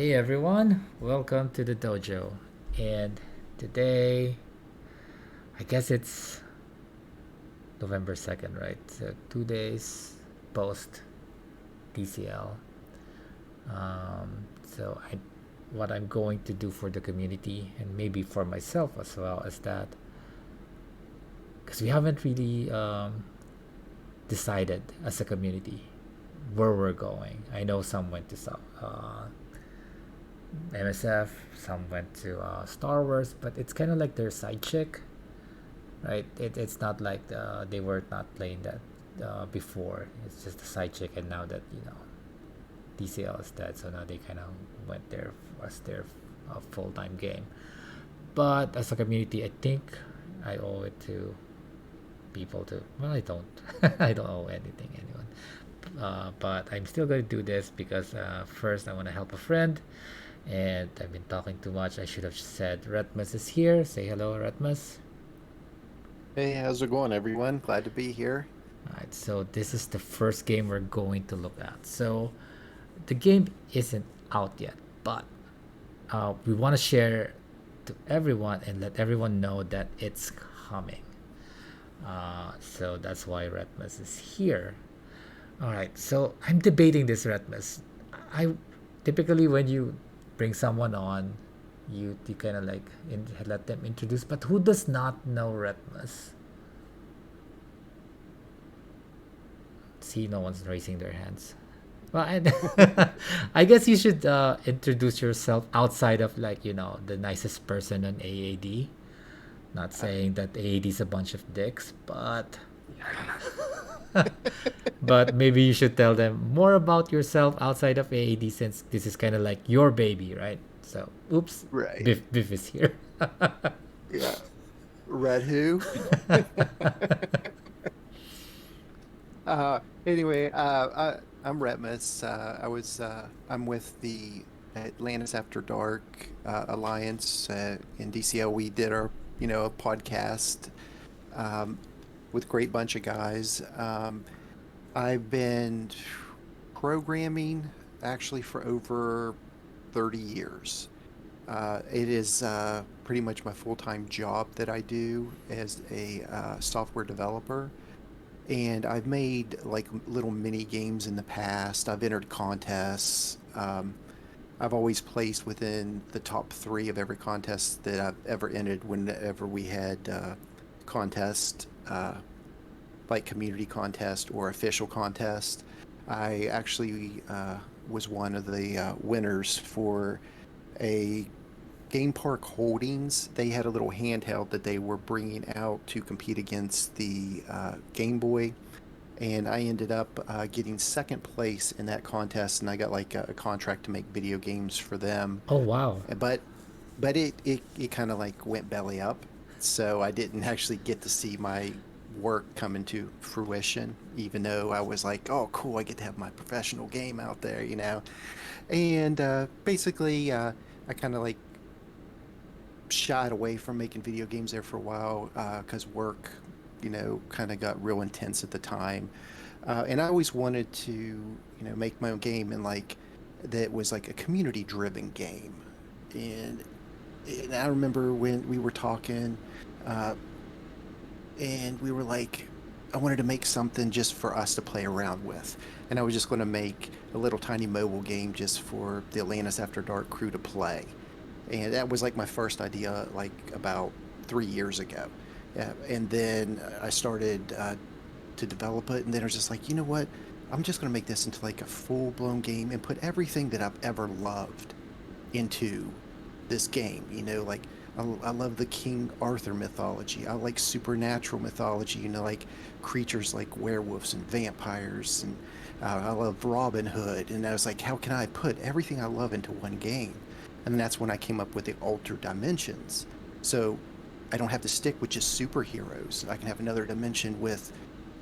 Hey everyone, welcome to the dojo. And today, I guess it's November 2nd, right? So 2 days post DCL. So what I'm going to do for the community and maybe for myself as well is that because we haven't really decided as a community where we're going. I know some went to MSF, some went to Star Wars, but it's kind of like their side chick, right? It's not like they were not playing that before. It's just a side chick, and now that DCL is dead, so now they kind of went there as their full time game. But as a community, I think I owe it to people to. Well, I don't. I don't owe anything anyone. But I'm still going to do this because first I want to help a friend, and I've been talking too much. I should have said Retmus is here. Say hello, Retmus. Hey, how's it going, everyone? Glad to be here. Alright, so this is the first game we're going to look at. So the game isn't out yet, but we want to share to everyone and let everyone know that it's coming. So that's why Retmus is here. Alright, so I'm debating this, Retmus. I typically when you bring someone on, you kind of like let them introduce, but who does not know Retmus? See, no one's raising their hands. Well, I guess you should introduce yourself outside of the nicest person on AAD. Not Uh, saying that AAD is a bunch of dicks, but yeah. but maybe you should tell them more about yourself outside of AAD since this is kind of like your baby, right? So, oops, Right. Biff is here. Yeah. Red who? Anyway, I'm Retmus. I'm with the Atlantis After Dark Alliance in DCL. We did a podcast um, with a great bunch of guys. I've been programming actually for over 30 years. It is pretty much my full-time job that I do as a software developer. And I've made like little mini games in the past. I've entered contests. I've always placed within the top three of every contest that I've ever entered whenever we had contest, like community contest or official contest. I actually was one of the winners for a Game Park Holdings. They had a little handheld that they were bringing out to compete against the Game Boy, and I ended up getting second place in that contest, and I got like a contract to make video games for them. Oh wow. But it kind of like went belly up, so I didn't actually get to see my work come into fruition, even though I was like, oh cool, I get to have my professional game out there. And basically, I kind of like shied away from making video games there for a while because work, kind of got real intense at the time. And I always wanted to, make my own game and like that was like a community driven game. And, and I remember when we were talking uh, and we were like, I wanted to make something just for us to play around with. And I was just going to make a little tiny mobile game just for the Atlantis After Dark crew to play. And that was like my first idea, like about 3 years ago. Yeah, and then I started to develop it, and then I was just like, you know what? I'm just going to make this into like a full-blown game and put everything that I've ever loved into this game. Like I love the King Arthur mythology. I like supernatural mythology. Like creatures like werewolves and vampires, and I love Robin Hood. And I was like, how can I put everything I love into one game? And that's when I came up with the altered dimensions. So I don't have to stick with just superheroes. I can have another dimension with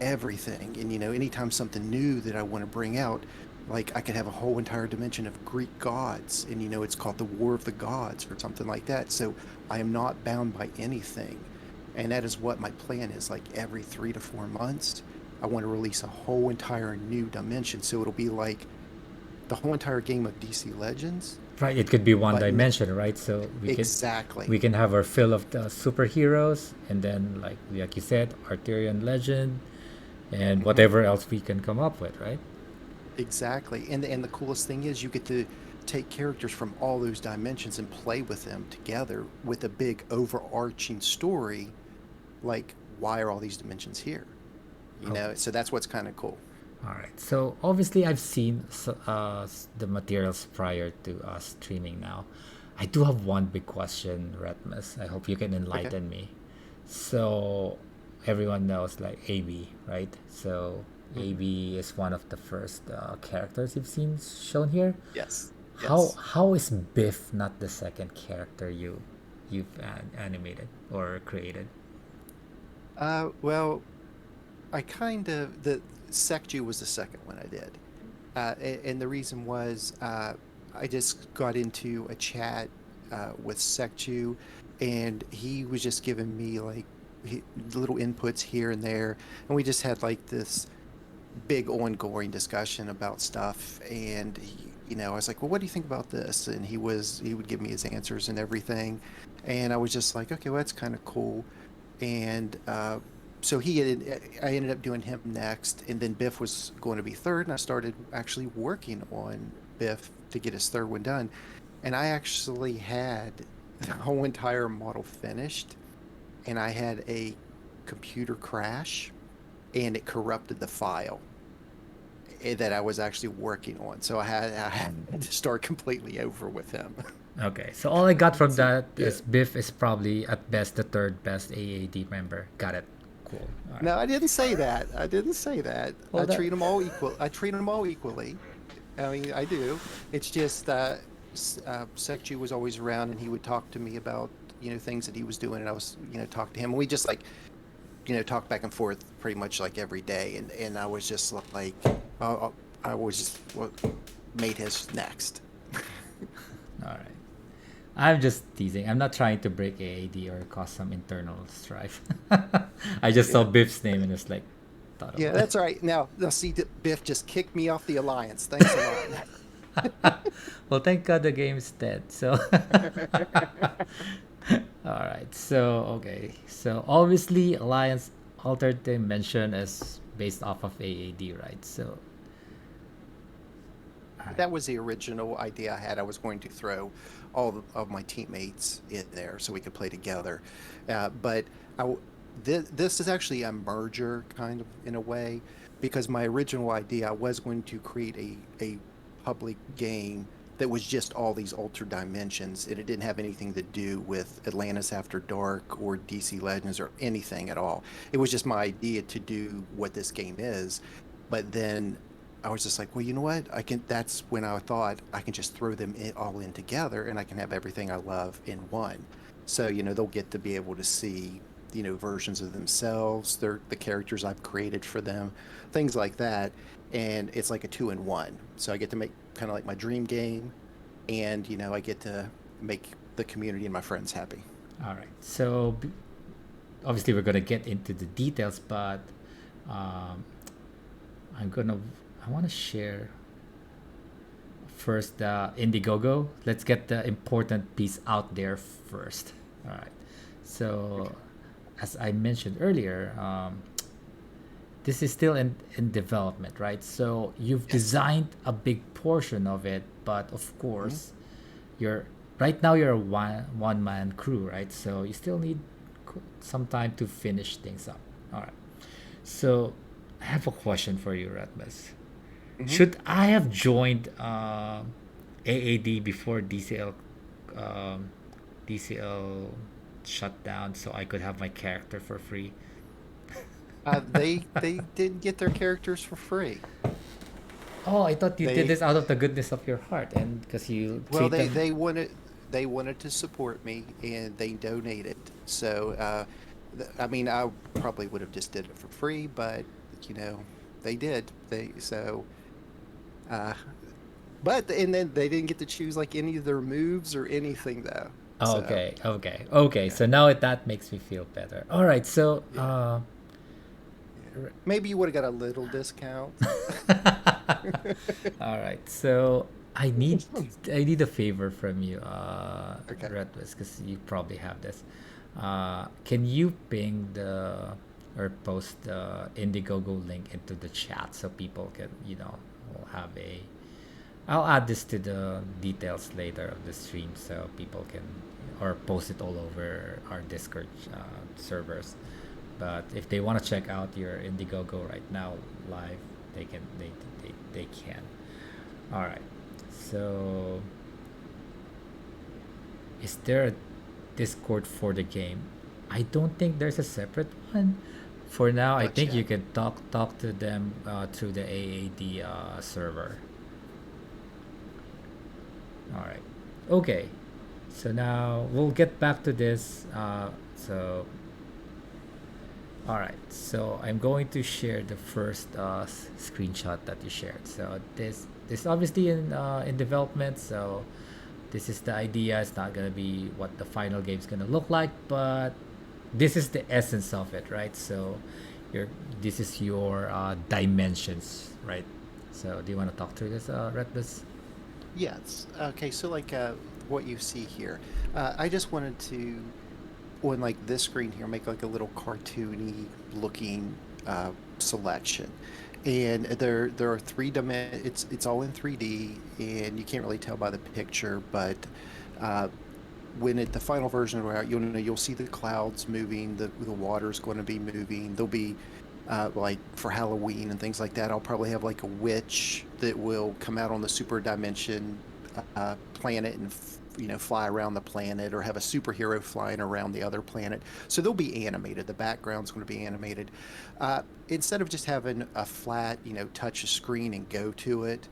everything. And anytime something new that I want to bring out, like I could have a whole entire dimension of Greek gods, and it's called the War of the Gods or something like that. So I am not bound by anything. And that is what my plan is. Like every 3 to 4 months, I want to release a whole entire new dimension. So it'll be like the whole entire game of DC Legends, Right, it could be one But dimension, right? So exactly. we can have our fill of the superheroes, and then like you said, Arthurian legend, and Hmm. whatever else we can come up with, right? Exactly. And the coolest thing is you get to take characters from all those dimensions and play with them together with a big overarching story, like why are all these dimensions here? You Okay. know, so that's what's kind of cool. All right. So obviously, I've seen the materials prior to us streaming now. I do have one big question, Retmus. I hope you can Okay. enlighten me. So everyone knows like AB, right? So Hmm. AB is one of the first characters you've seen shown here. Yes. How Yes. how is Biff not the second character you've animated or created? Well, I kind of the Secju was the second one I did, and the reason was I just got into a chat with Secju, and he was just giving me like little inputs here and there, and we just had like this big ongoing discussion about stuff. And I was like, well, what do you think about this? And he would give me his answers and everything, and I was just like, okay, well, that's kind of cool. And so I ended up doing him next, and then Biff was going to be third, and I started actually working on Biff to get his third one done. And I actually had the whole entire model finished, and I had a computer crash, and it corrupted the file that I was actually working on. So I had to start completely over with him. Okay, so all I got from So, that yeah. is Biff is probably at best the third best AAD member. Got it. Cool. All right. No, I didn't say that. I didn't say that. Well, that. I treat them all equally. I mean, I do. It's just Sekju was always around, and he would talk to me about things that he was doing, and I was talk to him. And we just like talk back and forth pretty much like every day. And I was just like, I was just what made his next. All right. I'm just teasing. I'm not trying to break AAD or cause some internal strife. I just saw Yeah. Biff's name and it's like thought Yeah, about it. that's all right. Now see, Biff just kicked me off the alliance. Thanks a lot. Well, thank God the game is dead. So, all right. So, okay. So, obviously, Alliance Altered Dimension is based off of AAD, right? So, all right. That was the original idea I had. I was going to throw of my teammates in there so we could play together. But this is actually a merger kind of in a way, because my original idea, I was going to create a public game that was just all these altered dimensions, and it didn't have anything to do with Atlantis After Dark or DC Legends or anything at all. It was just my idea to do what this game is. But then I was just like, well, you know what? That's when I thought I can just throw them all in together, and I can have everything I love in one. So, they'll get to be able to see, versions of themselves, the characters I've created for them, things like that. And it's like a two-in-one. So I get to make kind of like my dream game, and, I get to make the community and my friends happy. All right. So, obviously, we're gonna get into the details, but um, I'm gonna. I want to share first the Indiegogo. Let's get the important piece out there first. All right. So, Okay. as I mentioned earlier, this is still in development, right? So you've Yes. designed a big portion of it, but of Hmm. course, you're right now you're a one man crew, right? So you still need some time to finish things up. All right. So I have a question for you, Ratmus. Hmm. Should I have joined AAD before um, DCL shut down so I could have my character for free? They did get their characters for free. Oh, I thought you did They this out of the goodness of your heart and because you Well, treat they them. they wanted they wanted to support me, and they donated. So, I mean, I probably would have just did it for free, but you know, they did. Uh, and then they didn't get to choose like any of their moves or anything though. So, Okay, okay, okay. yeah, So now that makes me feel better. All right, so yeah, yeah. Maybe you would have got a little discount. all right, so I need I need a favor from you, Okay. Retwis, because you probably have this. Can you ping the or post the Indiegogo link into the chat so people can, will have a. I'll add this to the details later of the stream so people can, or post it all over our Discord servers. But if they want to check out your Indiegogo right now live, they can. They can. All right. So, is there a Discord for the game? I don't think there's a separate one. For now, I Not think you yet. can talk to them through the AAD server. All right. Okay. So now we'll get back to this. All right. So I'm going to share the first screenshot that you shared. So this obviously in development. So this is the idea. It's not gonna be what the final game is gonna look like, but this is the essence of it, right? So your this is your dimensions, right? So do you want to talk through this, Retbus? Yes. Okay. So like what you see here, I just wanted to on like this screen here make like a little cartoony looking selection, and there are it's all in 3D, and you can't really tell by the picture, but when the final version are out, you'll see the clouds moving, the water's going to be moving. There'll be like for Halloween and things like that. I'll probably have like a witch that will come out on the super dimension planet and fly around the planet, or have a superhero flying around the other planet. So they'll be animated. The background's going to be animated. Instead of just having a flat, touch a screen and go to it,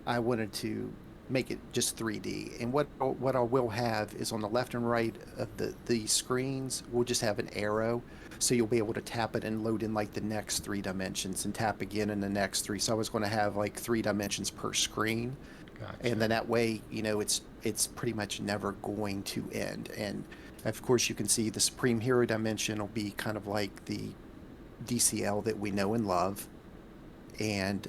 I wanted to make it just 3D. And what I will have is on the left and right of the screens, we'll just have an arrow. So you'll be able to tap it and load in like the next 3 dimensions and tap again in the next three. So I was going to have like 3 dimensions per screen. Gotcha. And then that way, it's pretty much never going to end. And of course, you can see the Supreme Hero dimension will be kind of like the DCL that we know and love, and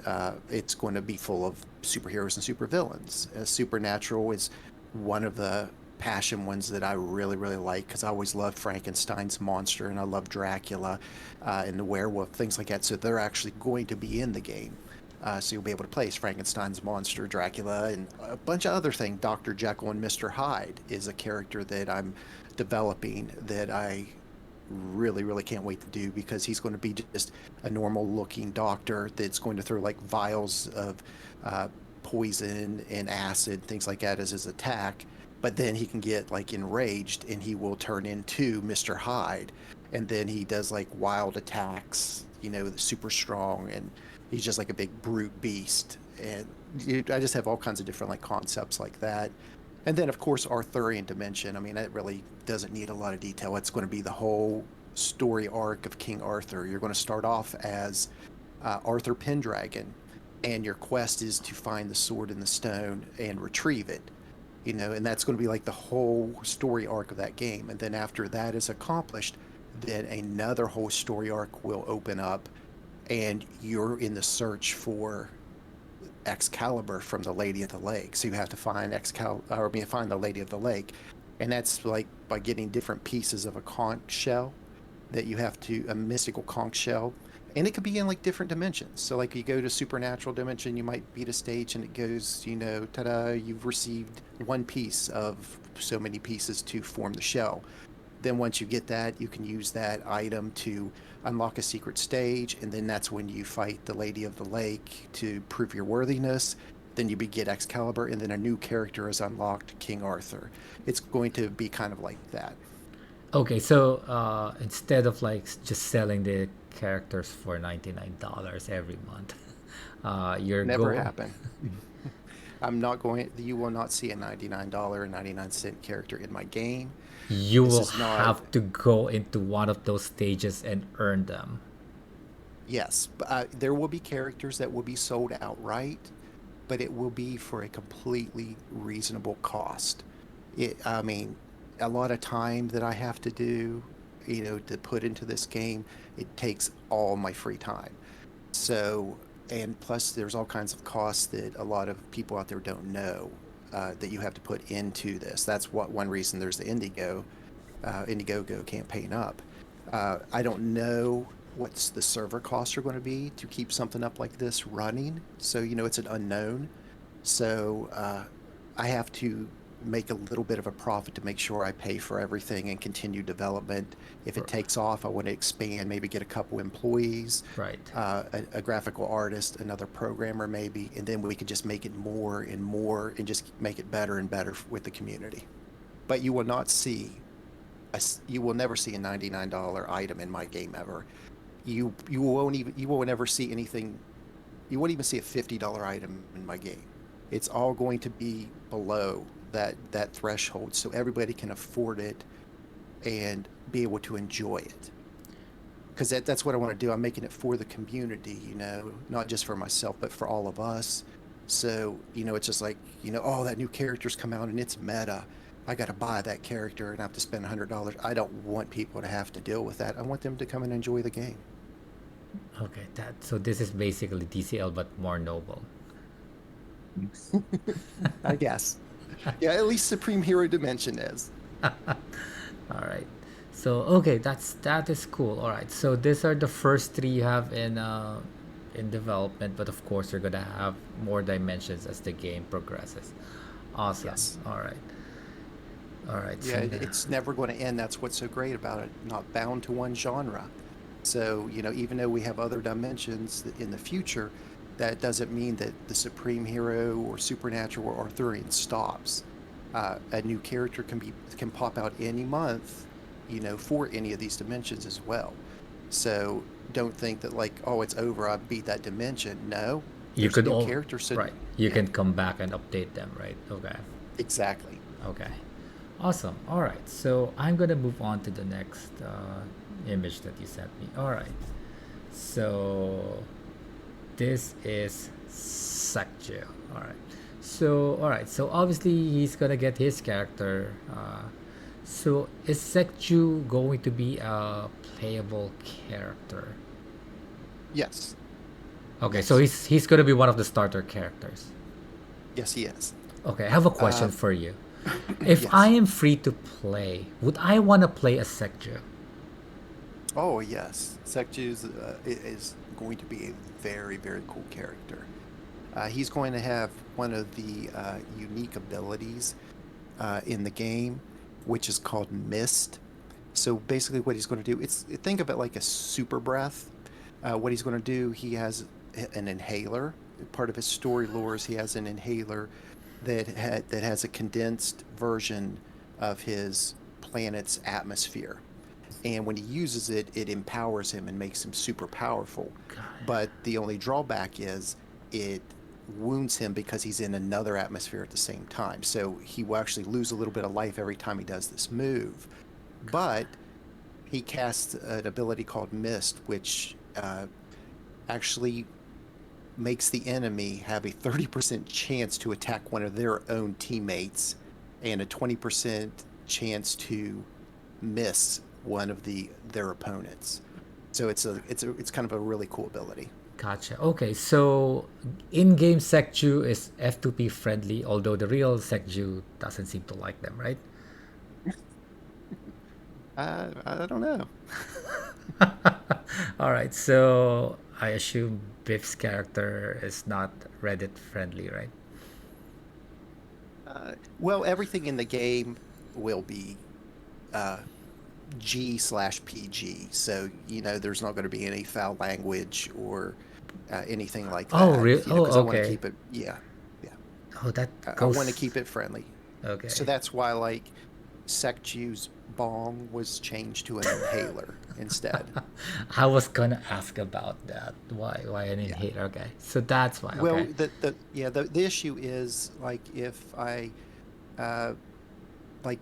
it's going to be full of superheroes and supervillains. Supernatural is one of the passion ones that I really, really like, because I always loved Frankenstein's monster, and I love Dracula and the werewolf, things like that. So they're actually going to be in the game. So you'll be able to play as Frankenstein's monster, Dracula, and a bunch of other things. Dr. Jekyll and Mr. Hyde is a character that I'm developing that I really, really can't wait to do, because he's going to be just a normal looking doctor that's going to throw like vials of uh, poison and acid, things like that, as his attack. But then he can get like enraged and he will turn into Mr. Hyde. And then he does like wild attacks, super strong. And he's just like a big brute beast. And I just have all kinds of different like concepts like that. And then, of course, Arthurian dimension. I mean, it really doesn't need a lot of detail. It's going to be the whole story arc of King Arthur. You're going to start off as Arthur Pendragon, and your quest is to find the sword in the stone and retrieve it. And that's going to be like the whole story arc of that game. And then after that is accomplished, then another whole story arc will open up, and you're in the search for Excalibur from the Lady of the Lake. So you have to find find the Lady of the Lake, and that's like by getting different pieces of a conch shell that you have to a mystical conch shell, and it could be in like different dimensions. So like you go to supernatural dimension, you might beat a stage, and it goes, ta-da! You've received one piece of so many pieces to form the shell. Then once you get that, you can use that item to unlock a secret stage, and then that's when you fight the Lady of the Lake to prove your worthiness. Then you get Excalibur, and then a new character is unlocked, King Arthur. It's going to be kind of like that. Okay, so instead of like just selling the characters for $99 every month, you're Never go happen. You will not see a $99 or 99-cent character in my game. you This will is not, have to go into one of those stages and earn them. yes, there will be characters that will be sold outright, but it will be for a completely reasonable cost. I mean, a lot of time that I have to do, to put into this game, it takes all my free time. So and plus there's all kinds of costs that a lot of people out there don't know that you have to put into this. That's what one reason there's the Indiegogo campaign up. I don't know what's the server costs are going to be to keep something up like this running. So, it's an unknown. So, I have to make a little bit of a profit to make sure I pay for everything and continue development. If it takes off, I want to expand, maybe get a couple employees, Right. a graphical artist, another programmer maybe, and then we could just make it more and more and just make it better and better with the community. But you will not see you will never see a $99 item in my game ever. You will never see anything. You won't even see a $50 item in my game. It's all going to be below that threshold, so everybody can afford it and be able to enjoy it. Because that's what I want to do. I'm making it for the community, not just for myself, but for all of us. So, it's just like, oh, that new character's come out and it's meta. I got to buy that character and I have to spend $100. I don't want people to have to deal with that. I want them to come and enjoy the game. Okay. So this is basically DCL but more noble. I guess. Yeah, at least Supreme Hero Dimension is. All right. So okay, that is cool. All right. So these are the first three you have in development, but of course you're gonna have more dimensions as the game progresses. Awesome. Yes. All right. All right. Yeah, it's never going to end. That's what's so great about it. Not bound to one genre. So, even though we have other dimensions in the future, that doesn't mean that the Supreme Hero or Supernatural or Arthurian stops. A new character can pop out any month, for any of these dimensions as well. So don't think that like, oh, it's over. I beat that dimension. No, you there's could a new all character. So right. You yeah, can come back and update them, right? Okay. exactly. Okay. Awesome. All right. So I'm gonna move on to the next image that you sent me. All right. So this is Sekju. All right. So obviously he's gonna get his character. So is Sekju going to be a playable character? Yes. Okay. So Yes. he's gonna be one of the starter characters. Yes, he is. Okay. I have a question Uh, for you. If I yes. am free to play, would I want to play as Sekju? Oh, yes. Sekju's is going to be a very, very cool character. He's going to have one of the unique abilities in the game, which is called Mist. So basically, what he's going to do, think of it like a super breath. What he's going to do, he has an inhaler. Part of his story lore is he has an inhaler that has a condensed version of his planet's atmosphere. And when he uses it, it empowers him and makes him super powerful. But the only drawback is it wounds him because he's in another atmosphere at the same time. So he will actually lose a little bit of life every time he does this move. But he casts an ability called Mist, which actually makes the enemy have a 30% chance to attack one of their own teammates and a 20% chance to miss one of their opponents. So it's kind of a really cool ability. Gotcha. Okay, so in-game Sekju is F2P friendly, although the real Sekju doesn't seem to like them, right? I don't know. All right, so I assume Biff's character is not Reddit friendly, right? Well, everything in the game will be G/PG, so there's not going to be any foul language or anything like Oh, that. really? Oh, Because I want to okay. keep it, yeah, yeah. Oh, that I want to goes. keep it friendly. So Okay. that's why like Sekju's bong was changed to an inhaler instead. I was gonna ask about that. Why an Yeah. inhaler? Okay, so that's why. Well, Okay. the issue is like if I uh like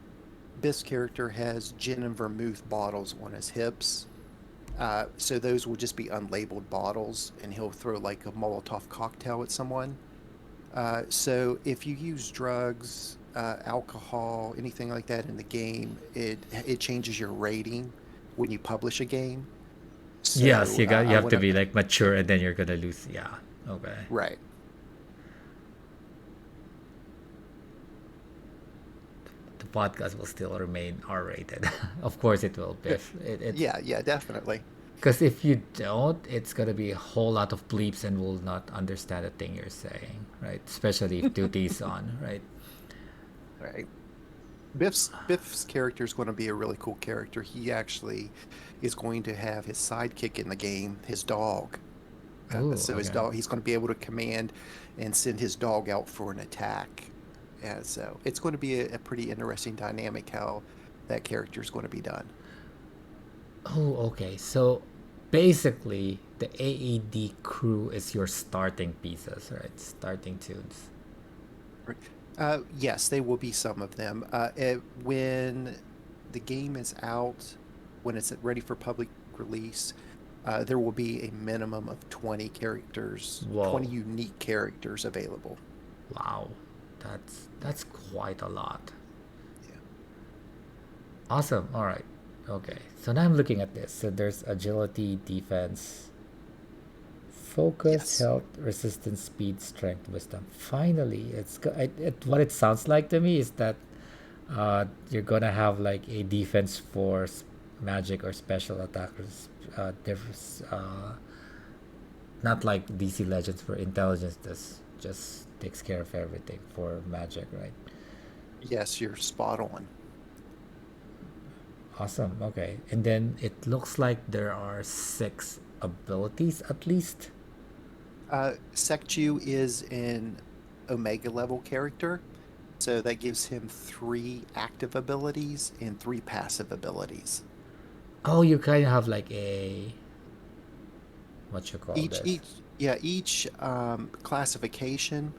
this character has gin and vermouth bottles on his hips. So those will just be unlabeled bottles, and he'll throw like a Molotov cocktail at someone. So if you use drugs, alcohol, anything like that in the game, it changes your rating when you publish a game. Yes, So you I have want to to, be like mature, and then you're gonna lose. Yeah. Okay. Right. The podcast will still remain R-rated. Of course it will, Biff. It's Yeah, yeah, definitely. because if you don't, it's gonna be a whole lot of bleeps and will not understand a thing you're saying, right? Especially if duty's on, right? Right. Biff's character is going to be a really cool character. He actually is going to have his sidekick in the game, his dog. Oh, So his okay. dog, he's going to be able to command and send his dog out for an attack. And so it's going to be a pretty interesting dynamic how that character is going to be done. Oh, okay. So basically, the AED crew is your starting pieces, right? Starting tunes. Right. Yes, they will be some of them. When the game is out, when it's ready for public release, there will be a minimum of 20 characters, 20 Whoa. unique characters available. Wow. That's quite a lot. Yeah. Awesome. All right. Okay. So now I'm looking at this. So there's agility, defense, focus, Yes. health, resistance, speed, strength, wisdom. Finally, what it sounds like to me is that you're gonna have like a defense force, magic or special attackers. Difference. Not like DC Legends where intelligence just takes care of everything for magic, right? Yes, you're spot on. Awesome. Okay. And then it looks like there are six abilities at least. Sekju is an Omega level character, so that gives him three active abilities and three passive abilities. Oh, you kind of have like a what you call this? Each classification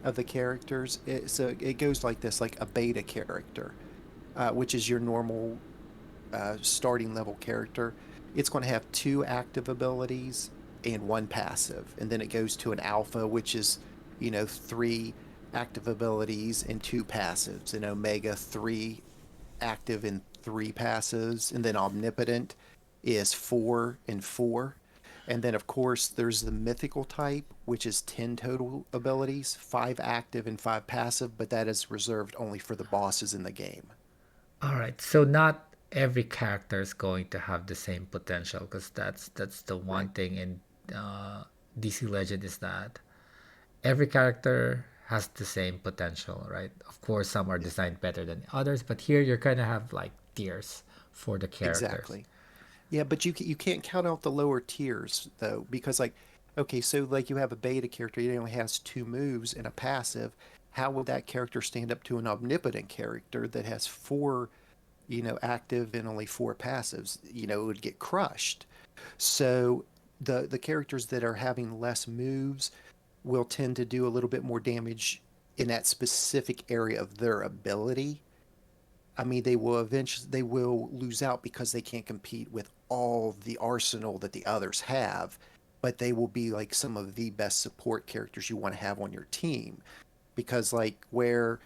of the characters, so it goes like this, like a beta character, which is your normal starting level character. It's going to have two active abilities and one passive. And then it goes to an alpha, which is, three active abilities and two passives. And omega, three active and three passives. And then omnipotent is four and four. And then, of course, there's the mythical type, which is 10 total abilities, five active and five passive, but that is reserved only for the bosses in the game. All right. So not every character is going to have the same potential because that's the one Right. thing in DC Legend is that every character has the same potential, right? Of course, some are Yeah, designed better than others, but here you're gonna have like tiers for the characters. exactly. Yeah, but you can't count out the lower tiers though, because like, okay, so like you have a beta character, he only has two moves and a passive. How would that character stand up to an omnipotent character that has four, active and only four passives? It would get crushed. So the characters that are having less moves will tend to do a little bit more damage in that specific area of their ability. I mean, they will lose out because they can't compete with all the arsenal that the others have, but they will be like some of the best support characters you want to have on your team. Because like where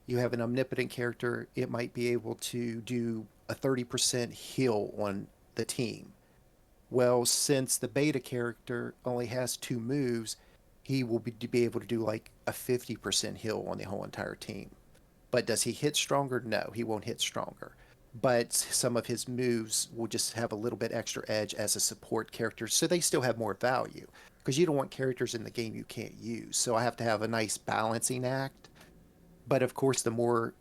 you have an omnipotent character, it might be able to do a 30% heal on the team. Well, since the beta character only has two moves, he will be able to do like a 50% heal on the whole entire team. But does he hit stronger? No, he won't hit stronger. But some of his moves will just have a little bit extra edge as a support character, so they still have more value. Because you don't want characters in the game you can't use. So I have to have a nice balancing act. But of course, the more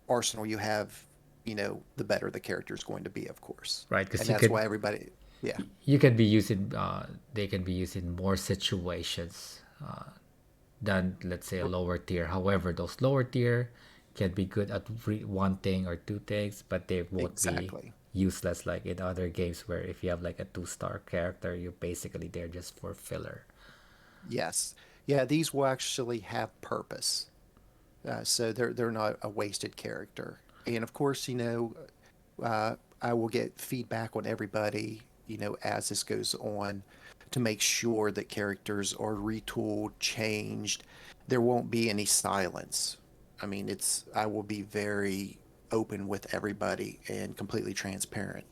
arsenal you have, the better the character is going to be, of course. Right? And Because that's why everybody, yeah, you can be using they can be used in more situations than let's say a lower tier. However, those lower tier can be good at one thing or two things, but they won't be exactly. useless like in other games where if you have like a two-star character, you're basically there just for filler. Yes. Yeah, these will actually have purpose. So they're not a wasted character. And of course, I will get feedback on everybody, as this goes on to make sure that characters are retooled, changed. There won't be any silence. I mean, I will be very open with everybody and completely transparent.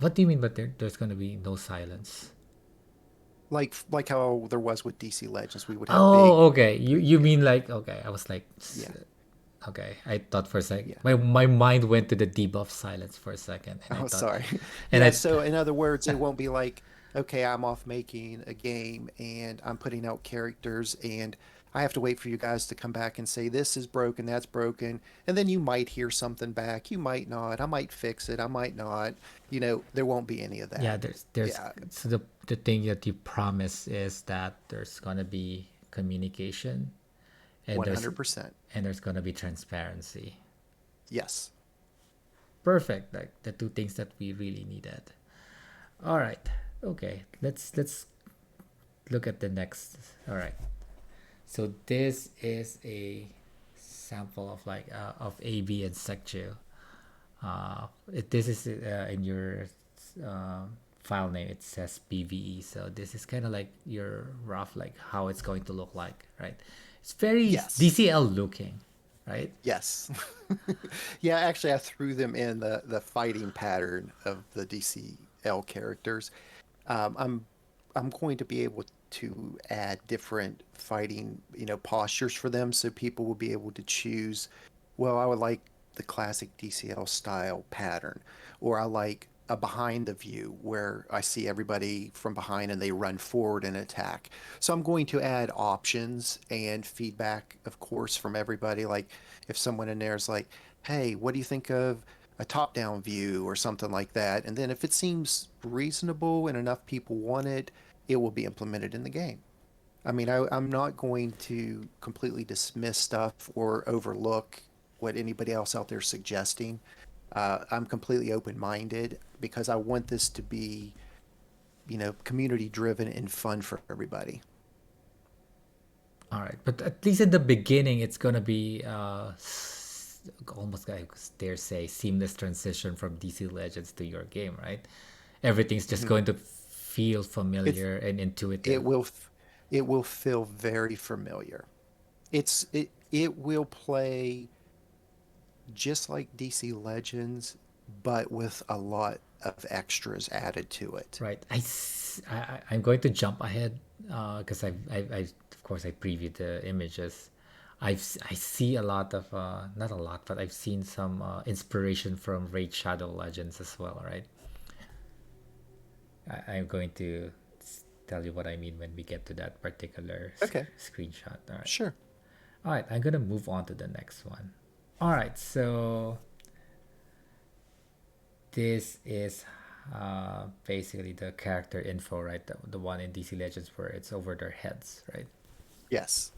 What do you mean? But there's gonna be no silence. Like how there was with DC Legends, we would have big. Oh, okay. You Yeah, mean like okay? I was like, yeah. okay. I thought for a second, Yeah. my mind went to the debuff silence for a second, and I Oh, thought, sorry. and Yeah, I, so in other words, it won't be like, okay, I'm off making a game and I'm putting out characters and I have to wait for you guys to come back and say this is broken, that's broken, and then you might hear something back, you might not, I might fix it, I might not. There won't be any of yeah. that. There's Yeah, so the thing that you promise is that there's gonna be communication, and there's 100%. gonna be transparency. Yes. Perfect. Like the two things that we really needed. All right. Okay. Let's look at the next. All right. So this is a sample of like of AB and SecGeo. This is in your uh, file name. It says PVE. So this is kind of like your rough like how it's going to look like, right? It's very Yes. DCL looking, right? Yes. Yeah, actually I threw them in the fighting pattern of the DCL characters. I'm going to be able to add different fighting, postures for them so people will be able to choose, well, I would like the classic DCL style pattern, or I like a behind the view where I see everybody from behind and they run forward and attack. So I'm going to add options and feedback, of course, from everybody. Like if someone in there is like, hey, what do you think of a top-down view or something like that? And then if it seems reasonable and enough people want it, it will be implemented in the game. I mean, I'm not going to completely dismiss stuff or overlook what anybody else out there is suggesting. I'm completely open-minded because I want this to be, community driven and fun for everybody. All right, but at least in the beginning, it's gonna be almost I dare say seamless transition from DC Legends to your game, right? Everything's just Mhm. going to feel It's familiar and it intuitive, will it will feel very familiar. It will play just like DC Legends, but with a lot of extras added to it. right? I'm going to jump ahead because I of course I previewed the images. I see a lot of not a lot, but I've seen some inspiration from Raid Shadow Legends as well, right? I'm going to tell you what I mean when we get to that particular Okay, screenshot. All right. sure. All right. I'm going to move on to the next one. All right. So this is basically the character info, right? The one in DC Legends where it's over their heads, right? Yes.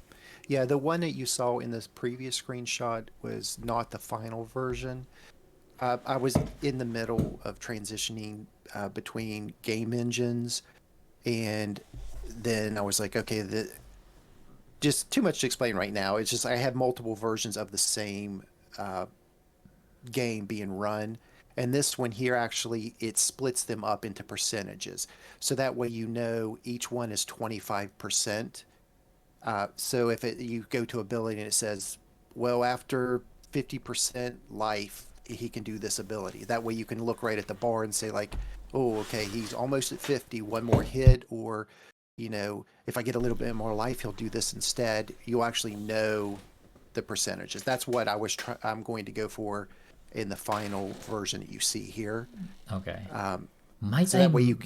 Yeah, the one that you saw in this previous screenshot was not the final version. I was in the middle of transitioning between game engines, and then I was like, okay, just too much to explain right now. It's just I had multiple versions of the same uh, game being run. And this one here actually it splits them up into percentages. So that way each one is 25%. So if you go to ability and it says, well, after 50% life, he can do this ability. That way you can look right at the bar and say like, oh, okay, he's almost at 50, one more hit, or, if I get a little bit more life, he'll do this instead. You'll actually know the percentages. That's what I'm going to go for in the final version that you see here. Okay. Um, Might so I? that way you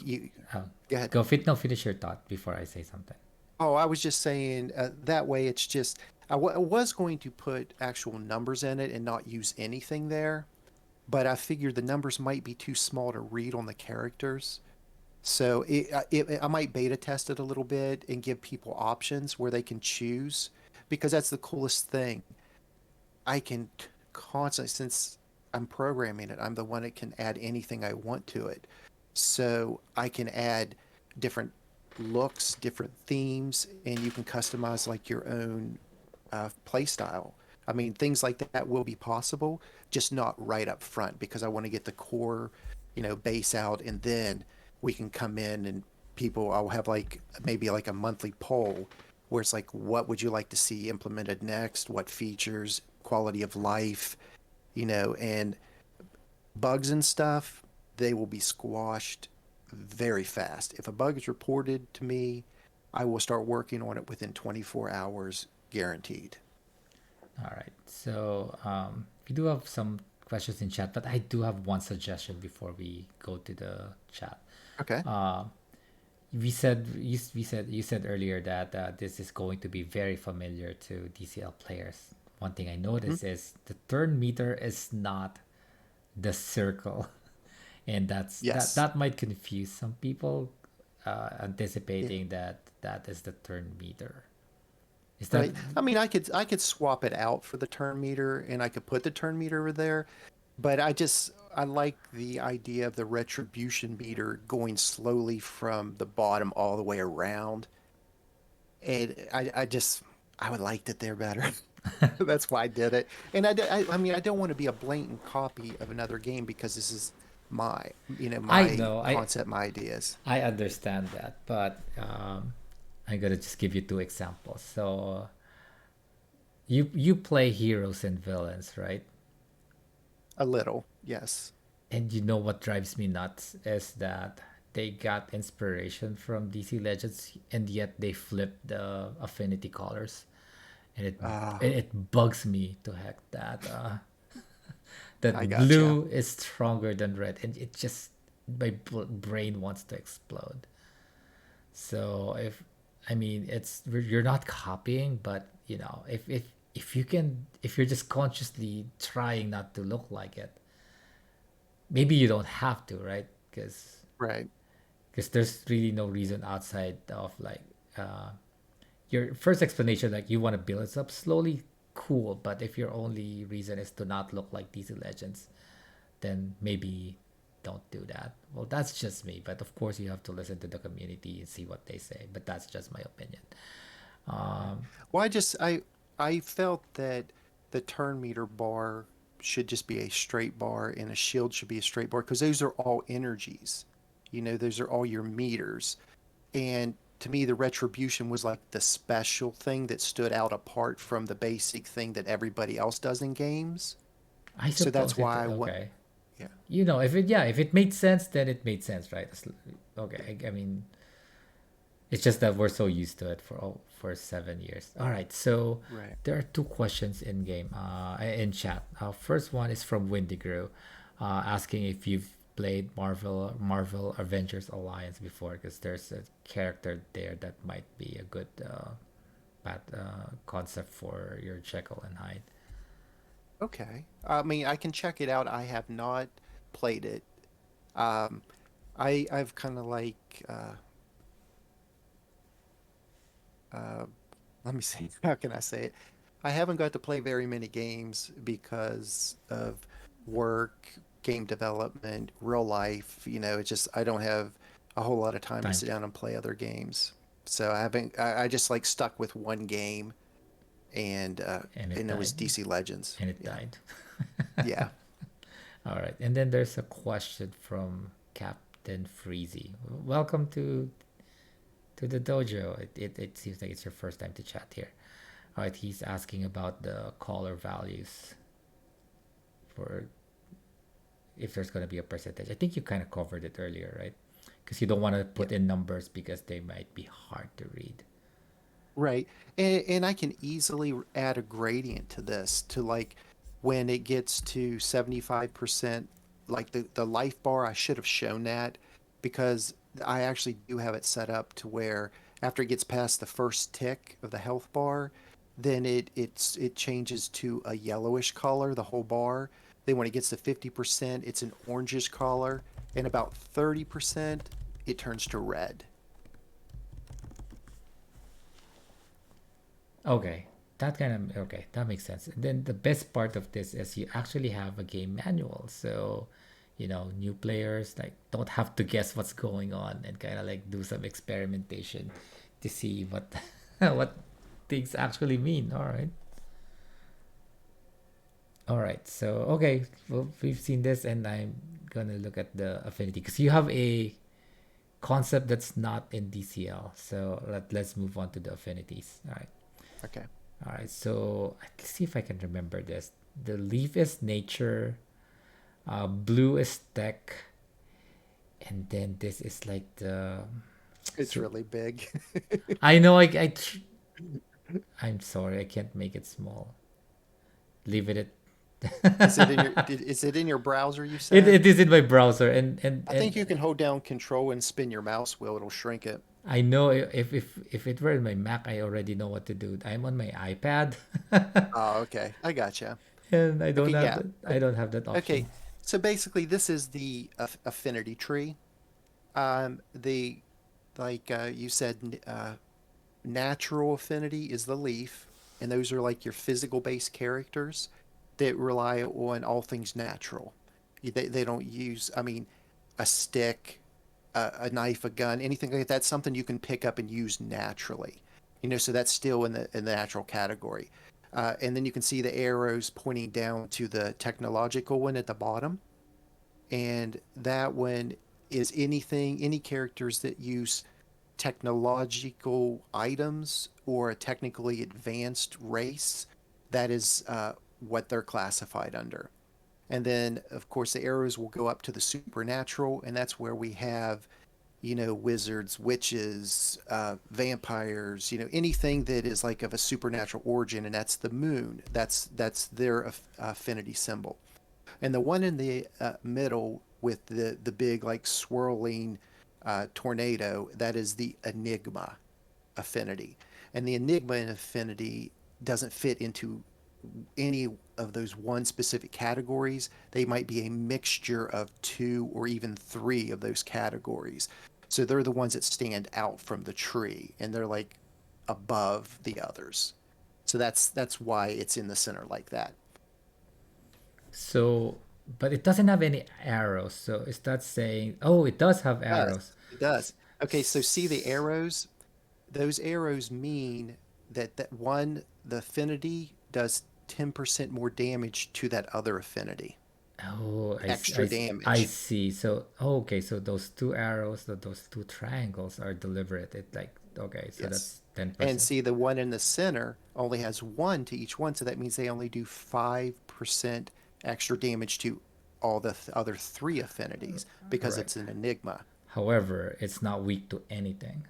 Oh, go ahead. no, finish your thought before I say something. Oh, I was just saying that way it's just I was going to put actual numbers in it and not use anything there, but I figured the numbers might be too small to read on the characters. So I might beta test it a little bit and give people options where they can choose because that's the coolest thing. I can constantly, since I'm programming it, I'm the one that can add anything I want to it. So I can add different looks, different themes, and you can customize like your own play style. I mean, things like that will be possible, just not right up front because I want to get the core, base out, and then we can come in and I'll have like maybe like a monthly poll where it's like, what would you like to see implemented next? What features, quality of life, and bugs and stuff. they will be squashed very fast. If a bug is reported to me, I will start working on it within 24 hours, guaranteed. All right. So we do have some questions in chat, but I do have one suggestion before we go to the chat. Okay. Uh, you said earlier that this is going to be very familiar to DCL players. One thing I Hmm. noticed is the turn meter is not the circle, and that Yes. that might confuse some people, Yeah. anticipating that that is the turn meter. Is that Right. I mean, I could swap it out for the turn meter and I could put the turn meter over there, but I like the idea of the retribution meter going slowly from the bottom all the way around. And I would liked it there better. That's why I did it. And I mean, I don't want to be a blatant copy of another game because this is my, I my know concept, my ideas. I understand that, but I'm gonna just give you two examples. So you play heroes and villains, right? A little, yes. And you know what drives me nuts is that they got inspiration from DC Legends, and yet they flipped the affinity colors, and it Uh, it bugs me to heck that I that gotcha. blue is stronger than red, and it just my brain wants to explode. So if I mean it's you're not copying, but if you can if you're just consciously trying not to look like it, maybe you don't have to, right? Right. Because there's really no reason outside of like uh, your first explanation, like you want to build it up slowly, cool. But if your only reason is to not look like DC Legends, then maybe don't do that. Well, that's just me, but of course you have to listen to the community and see what they say. But that's just my opinion. Right. Um, Well, I felt that the turn meter bar should just be a straight bar and a shield should be a straight bar because those are all energies. Those are all your meters. And to me, the retribution was like the special thing that stood out apart from the basic thing that everybody else does in games. I So that's suppose it why I went, okay. yeah. If it made sense, then it made sense, right? Okay, I mean, it's just that we're so used to it for 7 years. All right, so Right. there are two questions in game, in chat. First one is from Windigrew, asking if you've played Marvel Avengers Alliance before, because there's a character there that might be a good concept for your Jekyll and Hyde. Okay. I mean, I can check it out. I have not played it. Um, I've kind of like uh, let me see, how can I say it? I haven't got to play very many games because of work, game development, real life. It's just I don't have a whole lot of time to Time sit down and play other games. So I haven't. I just like stuck with one game, and and it and it was died, DC Legends. and it Yeah, died. yeah. All right, and then there's a question from Captain Freezy. Welcome to the dojo. It seems like it's your first time to chat here. All right, he's asking about the color values for if there's going to be a percentage. I think you kind of covered it earlier, right? Because you don't want to put Yep. in numbers because they might be hard to read. Right. And I can easily add a gradient to this to like when it gets to 75%, like the life bar, I should have shown that because I actually do have it set up to where after it gets past the first tick of the health bar, then it changes to a yellowish color, the whole bar. Then when it gets to 50%, it's an orangish color, and about 30%, it turns to red. Okay, that makes sense. And then the best part of this is you actually have a game manual, so new players like don't have to guess what's going on and kind of like do some experimentation to see what what things actually mean. All right, so okay, well, we've seen this, and I'm gonna look at the affinity because you have a concept that's not in DCL. So let's move on to the affinities. Okay. All right. So let's see if I can remember this. The leaf is nature. Blue is tech, And then this is like the It's so really big. I know I'm sorry, I can't make it small. Leave it Is it in your at is it in your browser you it, said? it is in my browser and I think and you can hold down control and spin your mouse wheel, it'll shrink it. I know if it were in my Mac, I already know what to do. I'm on my iPad, Oh, okay. I gotcha. and Okay, yeah. I don't have that Okay. option. So basically this is the affinity tree. The like you said natural affinity is the leaf, and those are like your physical based characters that rely on all things natural. They don't use, I mean, a stick, a knife, a gun, anything like that. That's something you can pick up and use naturally. So that's still in the natural category. And then you can see the arrows pointing down to the technological one at the bottom, and that one is any characters that use technological items or a technically advanced race. That is what they're classified under. And then, of course, the arrows will go up to the supernatural, and that's where we have, wizards, witches, vampires, anything that is like of a supernatural origin, and that's the moon. That's their affinity symbol. And the one in the middle with the big like swirling tornado, that is the enigma affinity. And the enigma affinity doesn't fit into any of those one specific categories. They might be a mixture of two or even three of those categories. So they're the ones that stand out from the tree, and they're like above the others. So that's why it's in the center like that. So, but it doesn't have any arrows. So is that saying? Oh, it does have It does. arrows. It does. Okay, so see the S- arrows? Those arrows mean that one, the affinity does 10% more damage to that other affinity. Oh, Extra I damage. see. So, oh, okay. So those two arrows, those two triangles are deliberate. It like, okay. So Yes. that's And 10%. see, the one in the center only has one to each one, so that means they only do 5% extra damage to all the other three affinities because Right. it's an enigma. However, it's not weak to anything.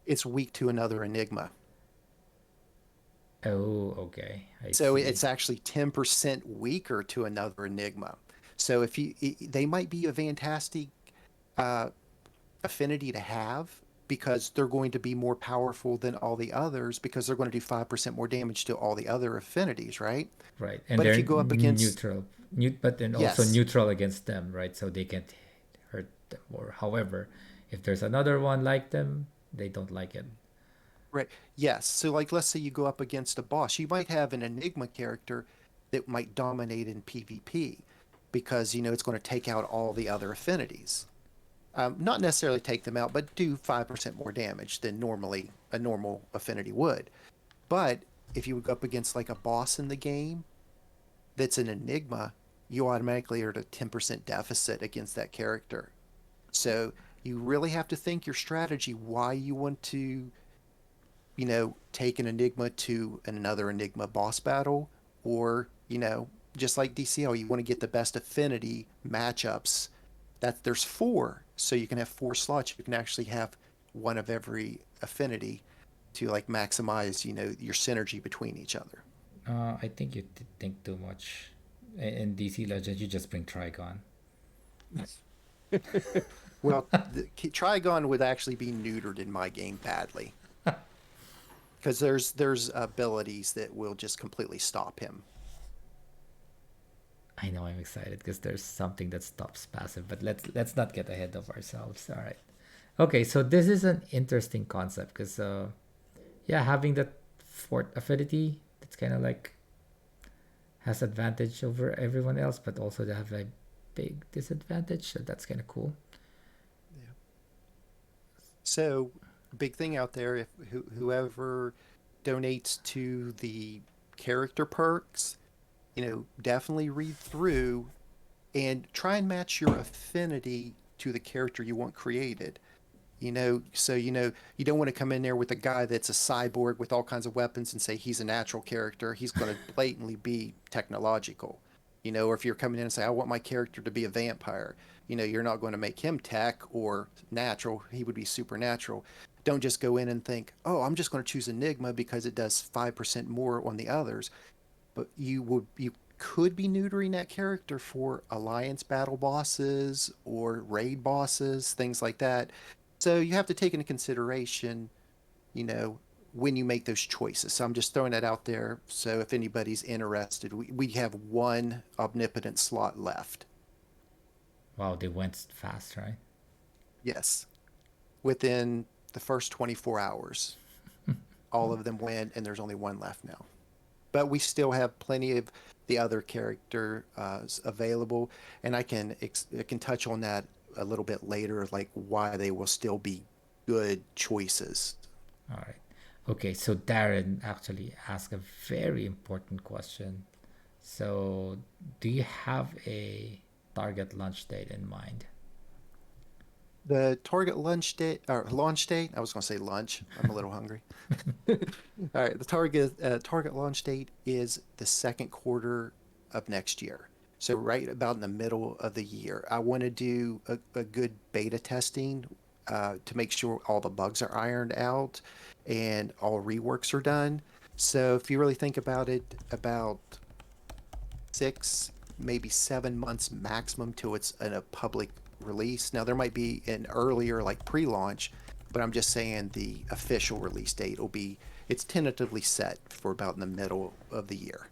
It's weak to another enigma. Oh, okay. I So see. it's actually 10% weaker to another enigma. So if they might be a fantastic uh, affinity to have because they're going to be more powerful than all the others because they're going to do 5% more damage to all the other affinities, right? Right. And But if they're you go up against, neutral. But then also yes, neutral against them, right? So they can't hurt them. Or however, if there's another one like them, they don't like it. right, yes. So, like, let's say you go up against a boss, you might have an Enigma character that might dominate in PvP because, it's going to take out all the other affinities. Not necessarily take them out, but do 5% more damage than normally a normal affinity would. But if you would go up against like a boss in the game that's an enigma, you automatically are at a 10% deficit against that character. So you really have to think your strategy why you want to, take an enigma to another enigma boss battle, or, just like DCL, you want to get the best affinity matchups. That there's four, so you can have four slots. You can actually have one of every affinity to like maximize, your synergy between each other. I think you think too much. In DC Legends, you just bring Trigon. Well, the Trigon would actually be neutered in my game badly because there's abilities that will just completely stop him. I know I'm excited because there's something that stops passive, but let's not get ahead of ourselves. All right. Okay, so this is an interesting concept because yeah, having that fourth affinity, it's kind of like has advantage over everyone else, but also they have a big disadvantage. So that's kind of cool. Yeah. So, big thing out there, if whoever donates to the character perks, definitely read through and try and match your affinity to the character you want created. So you don't want to come in there with a guy that's a cyborg with all kinds of weapons and say he's a natural character. He's going to blatantly be technological. Or if you're coming in and say I want my character to be a vampire, You're not going to make him tech or natural. He would be supernatural. Don't just go in and think, oh, I'm just going to choose Enigma because it does 5% more on the others. But you could be neutering that character for alliance battle bosses or raid bosses, things like that. So you have to take into consideration, you know, when you make those choices. So I'm just throwing that out there. So if anybody's interested, we have one omnipotent slot left. Wow, they went fast, right? Yes. Within the first 24 hours, all of them went, and there's only one left now. But we still have plenty of the other characters available, and I can touch on that a little bit later, like why they will still be good choices. All right. Okay, so Darren actually asked a very important question. So, do you have a target launch date in mind? The target lunch date or launch date, I was going to say lunch. I'm a little hungry. All right, the target launch date is the second quarter of next year. So right about in the middle of the year. I want to do a good beta testing to make sure all the bugs are ironed out and all reworks are done. So if you really think about it, about 6, maybe 7 months maximum till it's in a public release. Now there might be an earlier like pre-launch, but I'm just saying the official release date will be it's tentatively set for about in the middle of the year.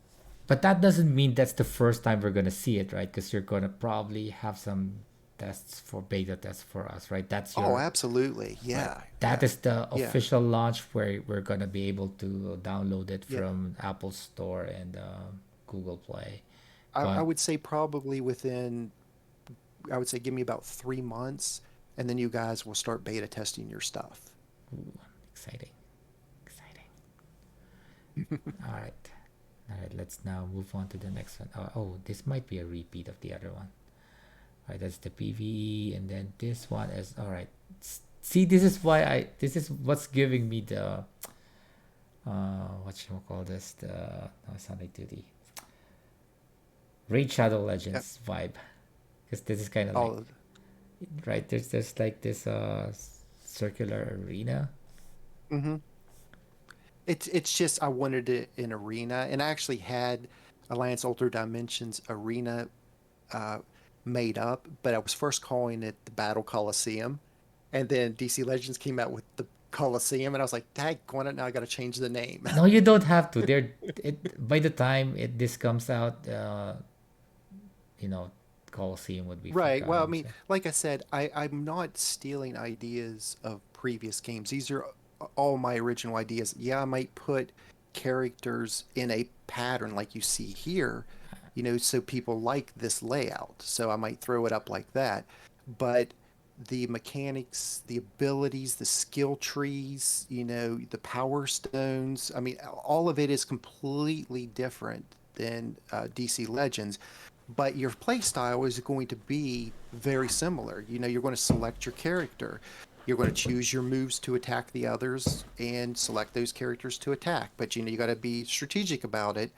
But that doesn't mean that's the first time we're gonna see it, right? Because you're gonna probably have some tests for beta tests for us, right? That's Oh, your absolutely. right. Yeah. That Yeah. is the Yeah. official launch where we're gonna be able to download it Yeah. from Apple Store and Google Play. I But would say probably within I would say give me about 3 months and then you guys will start beta testing your stuff. ooh, exciting, exciting. All right, all right. Let's now move on to the next one. Oh, this might be a repeat of the other one. All right, that's the PVE, and then this one is all right. See, this is why I. This is what's giving me the what should we call this? The no, it's not like duty. Raid Shadow Yep. Legends vibe, because this is kind of like All of right. There's like this circular arena. hmm it's just I wanted it in arena, and I actually had Alliance Ultra Dimensions arena uh, made up, but I was first calling it the Battle Coliseum, and then DC Legends came out with the Coliseum, and I was like, "Daggone it! Now I got to change the name." No, you don't have to. There, it by the time this comes out, you know, Coliseum would be Right. Well, I forgotten. mean, So like I said, I'm not stealing ideas of previous games. These are all my original ideas. Yeah, I might put characters in a pattern like you see here, so people like this layout. So I might throw it up like that. But the mechanics, the abilities, the skill trees, the power stones, I mean, all of it is completely different than DC Legends, but your play style is going to be very similar. You're going to select your character. You're going to choose your moves to attack the others and select those characters to attack. But you got to be strategic about it,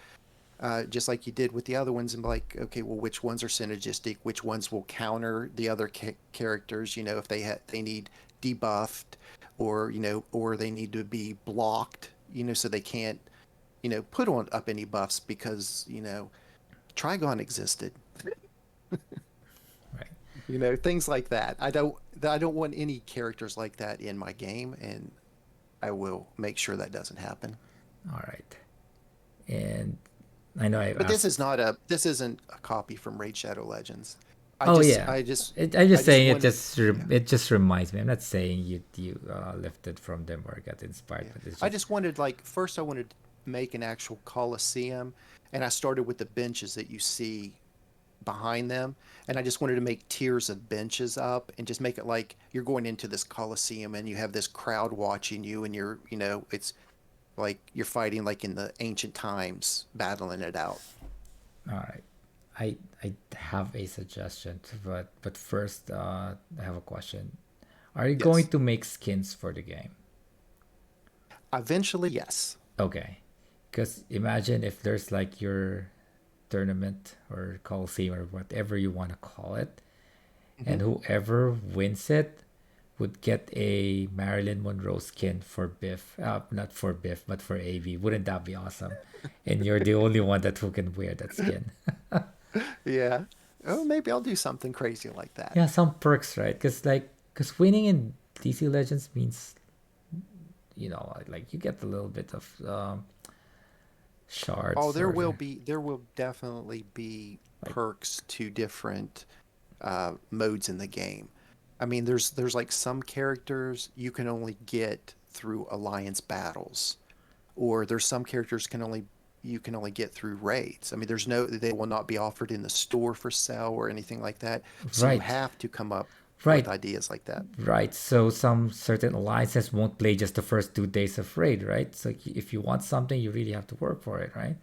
just like you did with the other ones, and be like, okay, well, which ones are synergistic? Which ones will counter the other characters? If they need debuffed, or they need to be blocked. So they can't put on up any buffs because Trigon existed. right. Things like that. I don't want any characters like that in my game, and I will make sure that doesn't happen. All right. And I know I But this is asked. not a this isn't a copy from Raid Shadow Legends. I Oh just yeah. I just I'm I just just saying wanted yeah, it just reminds me. I'm not saying you lifted from them or got inspired, yeah. but it's I just just wanted, like, first I wanted to make an actual Coliseum, and I started with the benches that you see behind them, and I just wanted to make tiers of benches up and just make it like you're going into this Coliseum and you have this crowd watching you, and it's like you're fighting like in the ancient times, battling it out. all right. I have a suggestion, but first I have a question. Are you going Yes. to make skins for the game? Eventually, yes. Okay. Because imagine if there's like your tournament or coliseum or whatever you want to call it, Hmm. and whoever wins it would get a Marilyn Monroe skin for Biff. Not for Biff, but for AV. Wouldn't that be awesome? And you're the only one that who can wear that skin. Yeah. Oh, maybe I'll do something crazy like that. Yeah, some perks, right? Because winning in DC Legends means like you get a little bit of Oh, shards or there will definitely be like perks to different modes in the game. I mean, there's like some characters you can only get through alliance battles, or there's some characters you can only get through raids. I mean, they will not be offered in the store for sale or anything like that. So you right, have to come up with right, ideas like that. right. So some certain alliances won't play just the first 2 days of raid, right? So if you want something, you really have to work for it, right?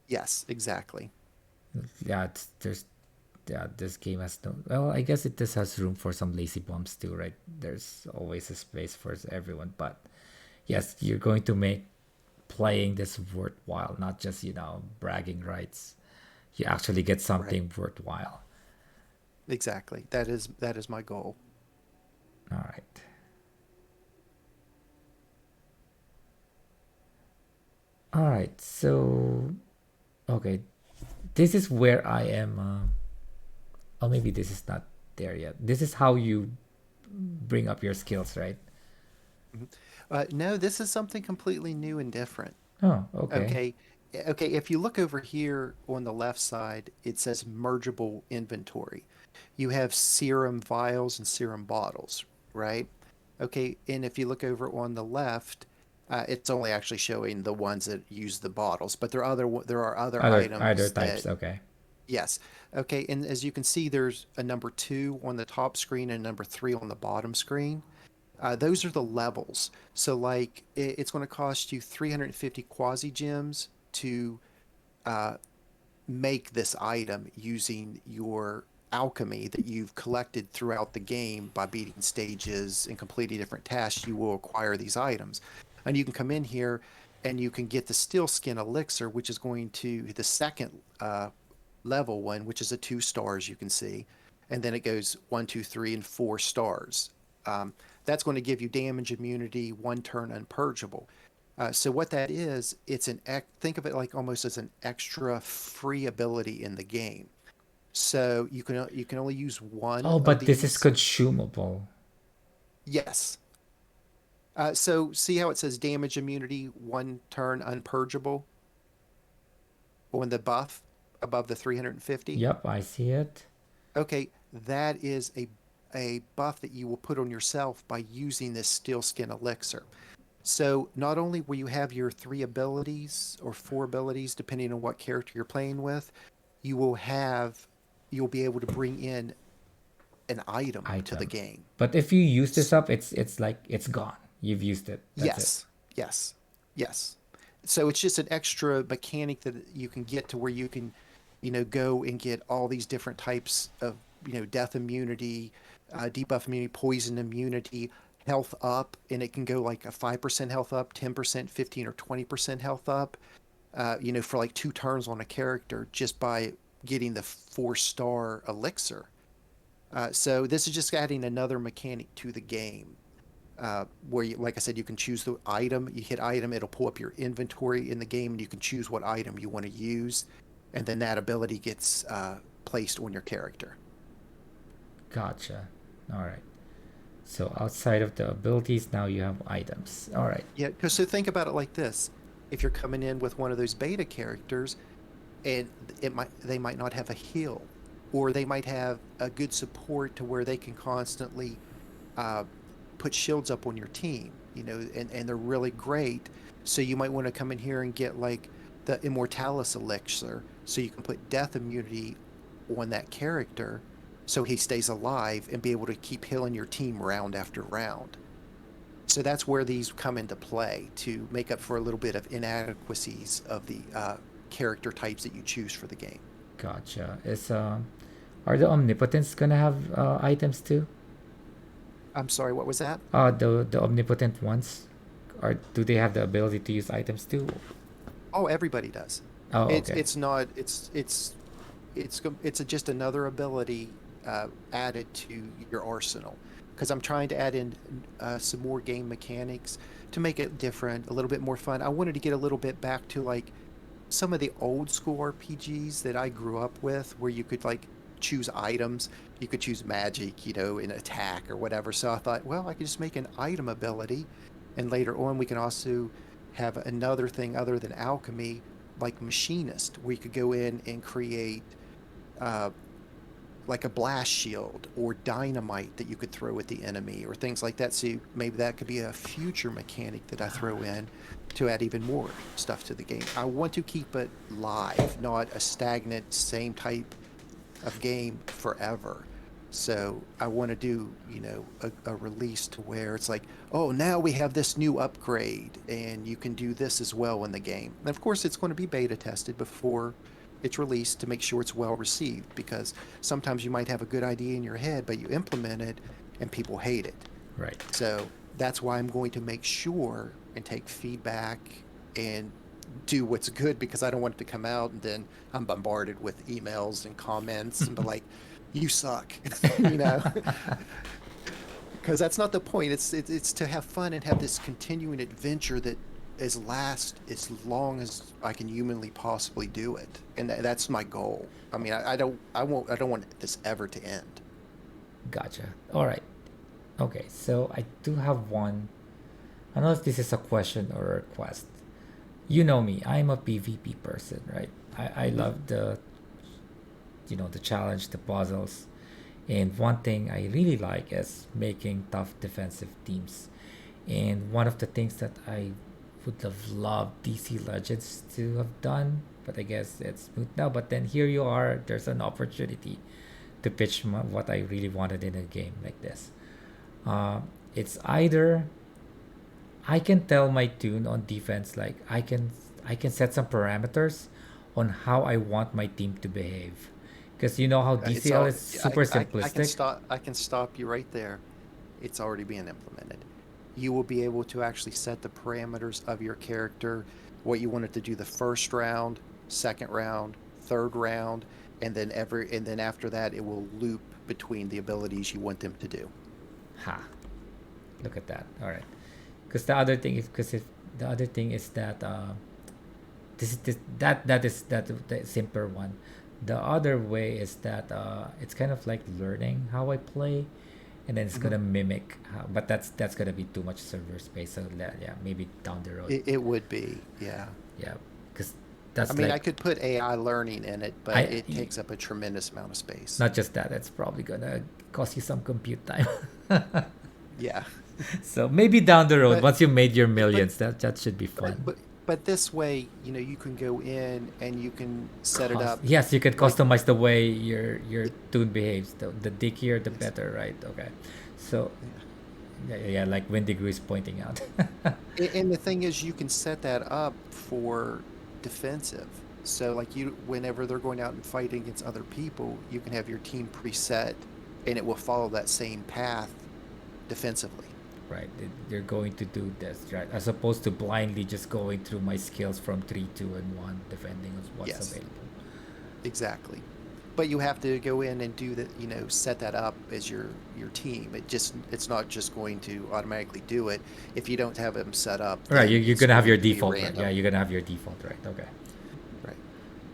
Yes, exactly. Yeah, there's yeah, this game has no. Well, I guess it just has room for some lazy bumps too, right? There's always a space for everyone, but yes, you're going to make playing this worthwhile, not just bragging rights. You actually get Right. something worthwhile. Exactly. That is my goal. All right, all right. So okay, this is where I am. Oh, maybe this is not there yet. This is how you bring up your skills, right? Mhm. No, this is something completely new and different. Oh, okay. Okay. Okay, if you look over here on the left side, it says mergeable inventory. You have serum vials and serum bottles, right? Okay, and if you look over on the left, it's only actually showing the ones that use the bottles, but there are other Other items types. that Okay. yes. Okay, and as you can see, there's a number 2 on the top screen and number 3 on the bottom screen. Those are the levels. So, like, it's going to cost you 350 quasi gems to uh, make this item using your alchemy that you've collected throughout the game by beating stages and completing different tasks. You will acquire these items. And you can come in here and you can get the steel skin elixir, which is going to the second level one, which is a 2 stars, you can see. And then it goes 1, 2, 3, and 4 stars. That's going to give you damage immunity, 1 turn unpurgeable. So what that is, think of it like almost as an extra free ability in the game. So you can only use one Oh, of but this is these. consumable. Yes. So see how it says damage immunity, 1 turn unpurgeable on the buff above the 350? Yep, I see it. Okay, that is a buff that you will put on yourself by using this steel skin elixir. So not only will you have your 3 abilities or 4 abilities, depending on what character you're playing with, you will have you'll be able to bring in an item to the Item. game. But if you use this up, it's like it's gone. You've used it. That's it. Yes, yes, yes. So it's just an extra mechanic that you can get to where you can, go and get all these different types of, death immunity, debuff immunity, poison immunity, health up, and it can go like a 5% health up, 10%, 15, or 20% health up, for like 2 turns on a character just by getting the 4 star elixir. So this is just adding another mechanic to the game where, like I said, you can choose the item. You hit item, it'll pull up your inventory in the game, and you can choose what item you want to use, and then that ability gets placed on your character. Gotcha. All right. So outside of the abilities, now you have items. All right. Yeah, because so think about it like this: if you're coming in with one of those beta characters, and they might not have a heal, or they might have a good support to where they can constantly uh, put shields up on your team, and they're really great. So you might want to come in here and get like the Immortalis elixir, so you can put death immunity on that character, so he stays alive and be able to keep healing your team round after round. So that's where these come into play to make up for a little bit of inadequacies of the character types that you choose for the game. Gotcha. Is are the omnipotents gonna have items too? I'm sorry, what was that? The omnipotent ones, or do they have the ability to use items too? Oh, everybody does. Oh, It's okay. it's not it's just another ability added to your arsenal, because I'm trying to add in some more game mechanics to make it different, a little bit more fun. I wanted to get a little bit back to like some of the old school RPGs that I grew up with, where you could like choose items. You could choose magic, in attack or whatever. So I thought, well, I could just make an item ability, and later on we can also have another thing other than alchemy, like machinist, where you could go in and create uh, like a blast shield or dynamite that you could throw at the enemy or things like that. So maybe that could be a future mechanic that I throw in to add even more stuff to the game. I want to keep it live, not a stagnant, same type of game forever. So I want to do, a release to where it's like, oh, now we have this new upgrade and you can do this as well in the game. And of course, it's going to be beta tested before it's released to make sure it's well received, because sometimes you might have a good idea in your head, but you implement it and people hate it. Right. So that's why I'm going to make sure and take feedback and do what's good, because I don't want it to come out and then I'm bombarded with emails and comments and be like, you suck, you know, because that's not the point. It's to have fun and have this continuing adventure that is last as long as I can humanly possibly do it, and that's my goal. I mean, I don't want this ever to end. Gotcha. All right. Okay, so I do have one. I don't know if this is a question or a request. You know me, I'm a PvP person, right? I love the challenge, the puzzles. And one thing I really like is making tough defensive teams. And one of the things that I would have loved DC Legends to have done, but I guess it's moot now. But then here you are, there's an opportunity to pitch what I really wanted in a game like this. It's either I can tell my tune on defense, like I can set some parameters on how I want my team to behave, because you know how It's DCL all. is super I can simplistic. stop. I can stop you right there. It's already being implemented. You will be able to actually set the parameters of your character, what you want it to do the first round, second round, third round, and then after that it will loop between the abilities you want them to do. Ha! Look at that. All right. Because the other thing is that that is the simpler one. The other way is that it's kind of like learning how I play, and then it's Mhm. gonna mimic how, but that's gonna be too much server space. So yeah, maybe down the road. It would be, yeah. Yeah, because I that's mean, I like could put AI learning in it, but I it takes up a tremendous amount of space. not just that. It's probably gonna cost you some compute time. Yeah. So maybe down the road, But once you made your but millions, that should be but fun. but but this way, you can go in and you can set it up Yes, you can like customize the way your tune behaves. The dickier, the yes. better, right? Okay. So Yeah. yeah, like Wendigo is pointing out. And the thing is, you can set that up for defensive. So like whenever they're going out and fighting against other people, you can have your team preset and it will follow that same path defensively. Right, they're going to do this, right? As opposed to blindly just going through my skills from 3, 2, and 1, depending on what's Yes, available. exactly. But you have to go in and do that, set that up as your team. It's not just going to automatically do it. If you don't have them set up, Right, then you're it's gonna have going your to be default, right? Yeah, random. you're gonna have your default, right? Okay. Right.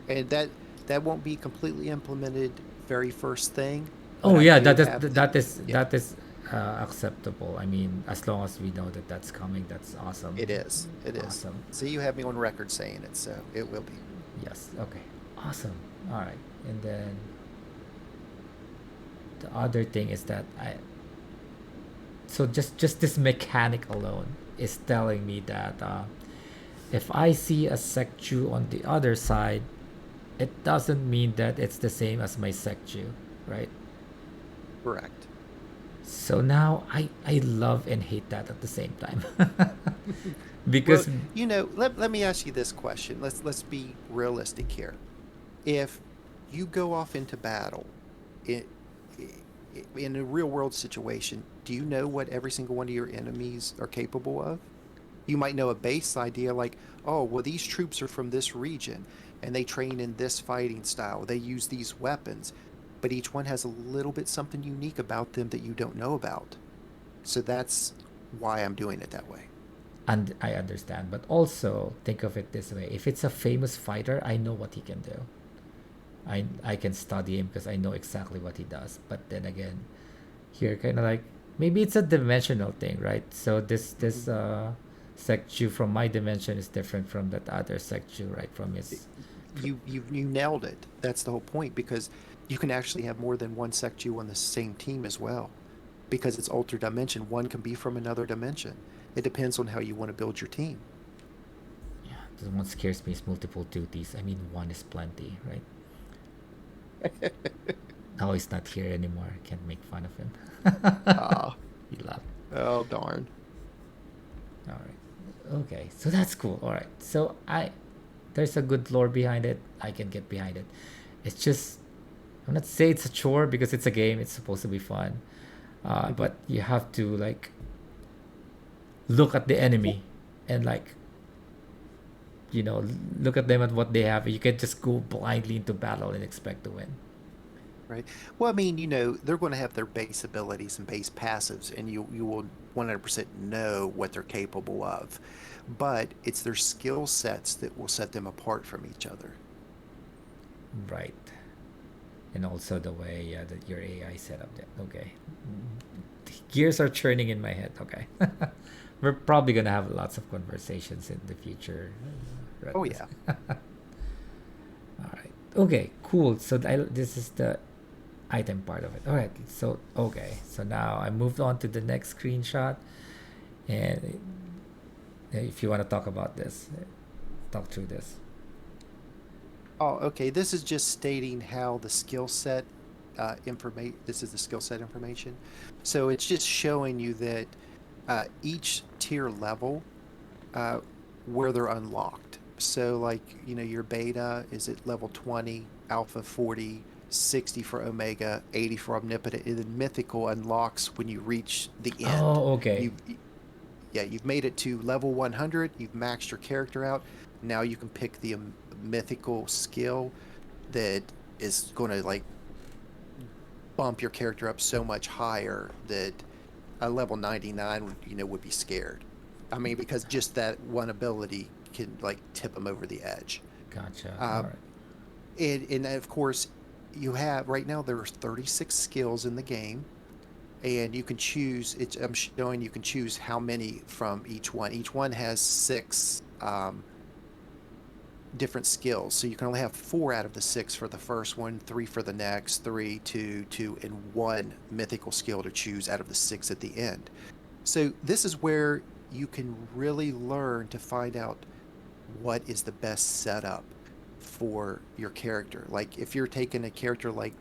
And that won't be completely implemented very first thing, but Oh I yeah, do have the yeah, that is acceptable. I mean, as long as we know that that's coming, that's awesome. it is. It is. Awesome. So you have me on record saying it, so it will be. Yes. Okay. Awesome. All right. And then the other thing is that just this mechanic alone is telling me that if I see a secchu on the other side, it doesn't mean that it's the same as my secchu, right? Correct. So now I love and hate that at the same time. Well, Because let me ask you this question. Let's be realistic here. If you go off into battle in, in a real world situation, do you know what every single one of your enemies are capable of? You might know a base idea like, oh, well, these troops are from this region and they train in this fighting style. They use these weapons. but each one has a little bit something unique about them that you don't know about. So that's why I'm doing it that way. And I understand, but also think of it this way: if it's a famous fighter, I know what he can do. I can study him because I know exactly what he does. But then again, here kind of like maybe it's a dimensional thing, right? So this Mhm. Secchu from my dimension is different from that other Secchu, right? From It- his. you nailed it. That's the whole point because you can actually have more than one Secchu on the same team as well because it's ultra dimension. One can be from another dimension. It depends on how you want to build your team. Yeah, the one scares me is multiple duties. I mean, one is plenty, right? Now he's not here anymore. Can't make fun of him. Ah, He laughed. oh darn. All right. Okay, so that's cool. All right. So there's a good lore behind it. I can get behind it. It's just I'm not say it's a chore because it's a game. It's supposed to be fun. Mhm. But you have to like look at the Well, enemy and like look at them at what they have. You can't just go blindly into battle and expect to win. right. Well, I mean, they're going to have their base abilities and base passives, and you will 100% know what they're capable of. But it's their skill sets that will set them apart from each other. Right. And also the way that your AI set up that. Okay. Gears are churning in my head. Okay. We're probably gonna have lots of conversations in the future. Oh Redness. yeah. All right. Okay. Cool. So this is the item part of it. All right. So okay. So now I moved on to the next screenshot, and if you want to talk about this, talk through this. Oh, okay. This is just stating how the skill set information. This is the skill set information. So it's just showing you that each tier level uh, where they're unlocked. So like, your beta is at level 20, alpha 40, 60 for omega, 80 for omnipotent, and then mythical unlocks when you reach the end. Oh, okay. Yeah, you've made it to level 100, you've maxed your character out. Now you can pick the mythical skill that is going to like bump your character up so much higher that a level 99 would be scared. I mean, because just that one ability can like tip them over the edge. Gotcha. All Uh, right. and of course, you have right now there's 36 skills in the game, and you can choose. I'm showing you can choose how many from each one. Each one has six different skills, so you can only have four out of the six for the first one, three for the next, three, two, two, and one mythical skill to choose out of the six at the end. So this is where you can really learn to find out what is the best setup for your character. Like if you're taking a character like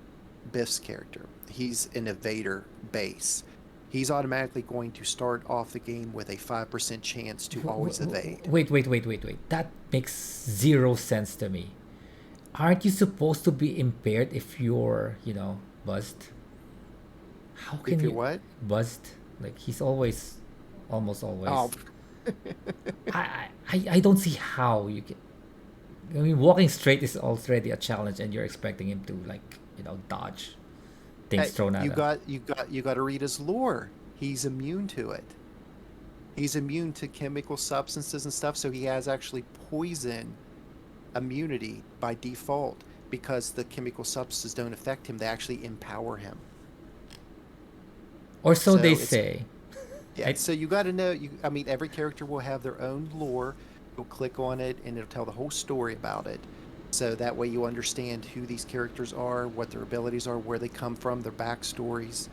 Biff's character, he's an evader base. He's automatically going to start off the game with a 5% chance to always evade. Wait. That makes zero sense to me. Aren't you supposed to be impaired if you're, buzzed? How can If you're you what? buzzed? Like he's always, almost Oh, always. I don't see how you can. I mean, walking straight is already a challenge, and you're expecting him to like, dodge things hey, thrown at you him. got you got you got to read his lore. He's immune to it. He's immune to chemical substances and stuff, so he has actually poison immunity by default because the chemical substances don't affect him, they actually empower him. Or so they So it's say. yeah, I, so you got to know I mean every character will have their own lore. You'll click on it and it'll tell the whole story about it. So that way you understand who these characters are, what their abilities are, where they come from, their backstories.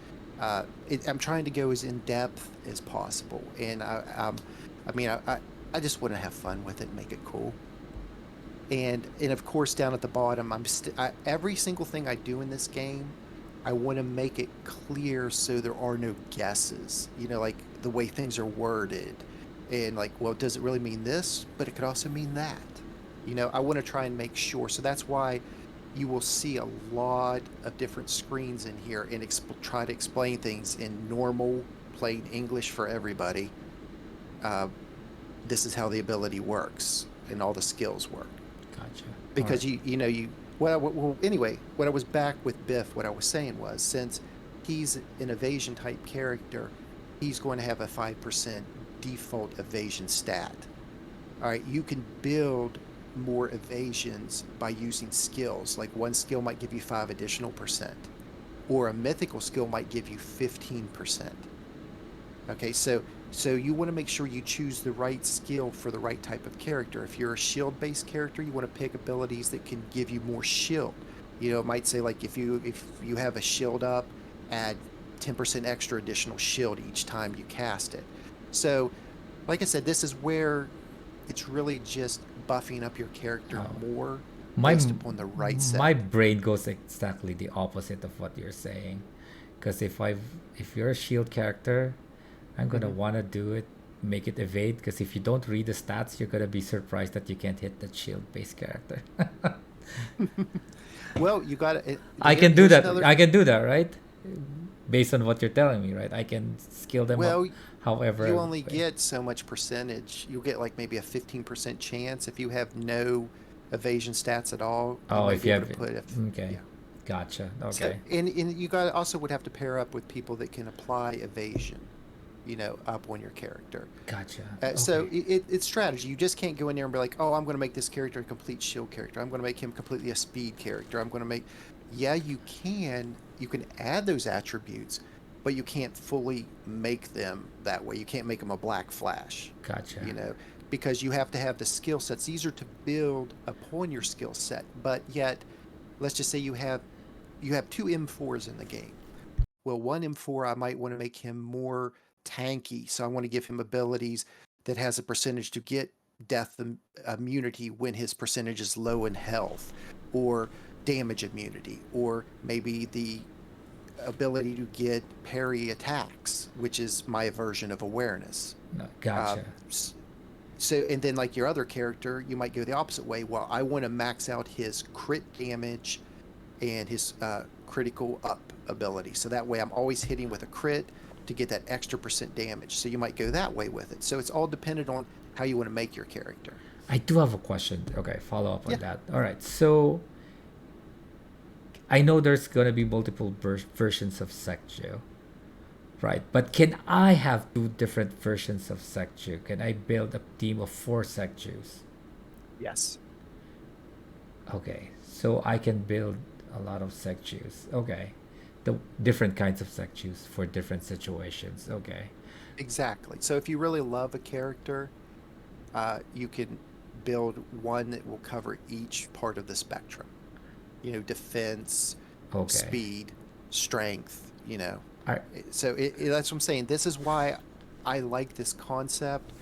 I'm trying to go as in depth as possible, and I mean, I just want to have fun with it and make it cool. And of course down at the bottom every single thing I do in this game, I want to make it clear so there are no guesses, like the way things are worded, and like, well, does it really mean this, but it could also mean that. I want to try and make sure, so that's why you will see a lot of different screens in here and try to explain things in normal plain English for everybody. uh, this is how the ability works and all the skills work gotcha. All right. because you Well, anyway, what I was back with Biff, what I was saying was, since he's an evasion type character, he's going to have a 5% default evasion stat. All right, you can build more evasions by using skills. Like one skill might give you 5 additional percent, or a mythical skill might give you 15%. Okay, so you want to make sure you choose the right skill for the right type of character. If you're a shield-based character, you want to pick abilities that can give you more shield. It might say like if you have a shield up, add 10% extra additional shield each time you cast it. So, like I said, this is where it's really just buffing up your character Oh, more my based upon the right my setting. brain goes exactly the opposite of what you're saying. Because if you're a shield character, I'm gonna Hmm. wanna do it, make it evade. Because if you don't read the stats, you're gonna be surprised that you can't hit the shield based character. Well, you got to. I can do Here's that. another. I can do that, right? Based on what you're telling me, right? I can skill them up, Well, you however only way. get so much percentage. You'll get like maybe a 15% chance if you have no evasion stats at all. You Oh, might if be you able to have, put okay, yeah. gotcha. So Okay, and you got also would have to pair up with people that can apply evasion, up on your character. gotcha. So Okay, it's strategy. You just can't go in there and be like, oh, I'm going to make this character a complete shield character. I'm going to make him completely a speed character. I'm going to make. Yeah, you can. You can add those attributes, but you can't fully make them that way. You can't make them a black flash, gotcha. you know, because you have to have the skill sets. These are to build upon your skill set. But yet, let's just say you have two M4s in the game. Well, one M4, I might want to make him more tanky. So I want to give him abilities that has a percentage to get death immunity when his percentage is low in health, or damage immunity, or maybe the ability to get parry attacks, which is my version of awareness. No, Uh, gotcha. so, and then like your other character, you might go the opposite way. Well, I want to max out his crit damage and his critical up ability. So that way I'm always hitting with a crit to get that extra percent damage. So you might go that way with it. So it's all dependent on how you want to make your character. I do have a question. Okay, follow up on Yeah. that. All right, so I know there's gonna be multiple versions of Sectio, right? But can I have two different versions of Sectio? Can I build a team of four Sectios? Yes. Okay, so I can build a lot of Sectios. Okay, the different kinds of Sectios for different situations. Okay, Exactly. So if you really love a character, you can build one that will cover each part of the spectrum. Defense, okay. speed, strength. I So that's what I'm saying. This is why I like this concept,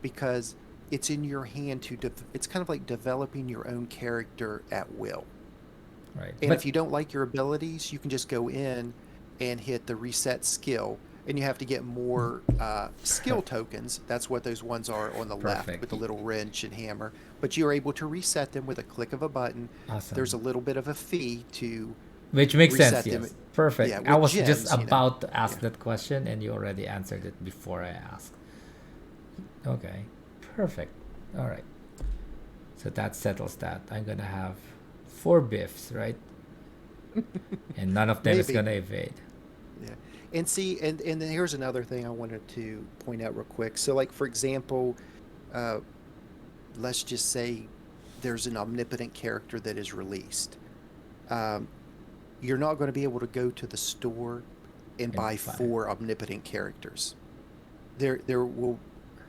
because it's in your hand it's kind of like developing your own character at will. right, And if but you don't like your abilities, you can just go in and hit the reset skill, and you have to get more skill tokens. That's what those ones are on the left with perfect. the little wrench and hammer. But you're able to reset them with a click of a button. Awesome. There's a little bit of a fee to Which makes sense, reset them. yes. Yeah, Perfect. I with was just gems. about to ask Yeah. that question and you already answered it before I asked. Okay. Perfect. All right. So that settles that. I'm going to have four biffs, right? And none of them is going Maybe. to evade. Yeah. And see, and then here's another thing I wanted to point out real quick. So, like for example, uh, let's just say there's an omnipotent character that is released. Um, you're not going to be able to go to the store and And buy five. 4 omnipotent characters. There will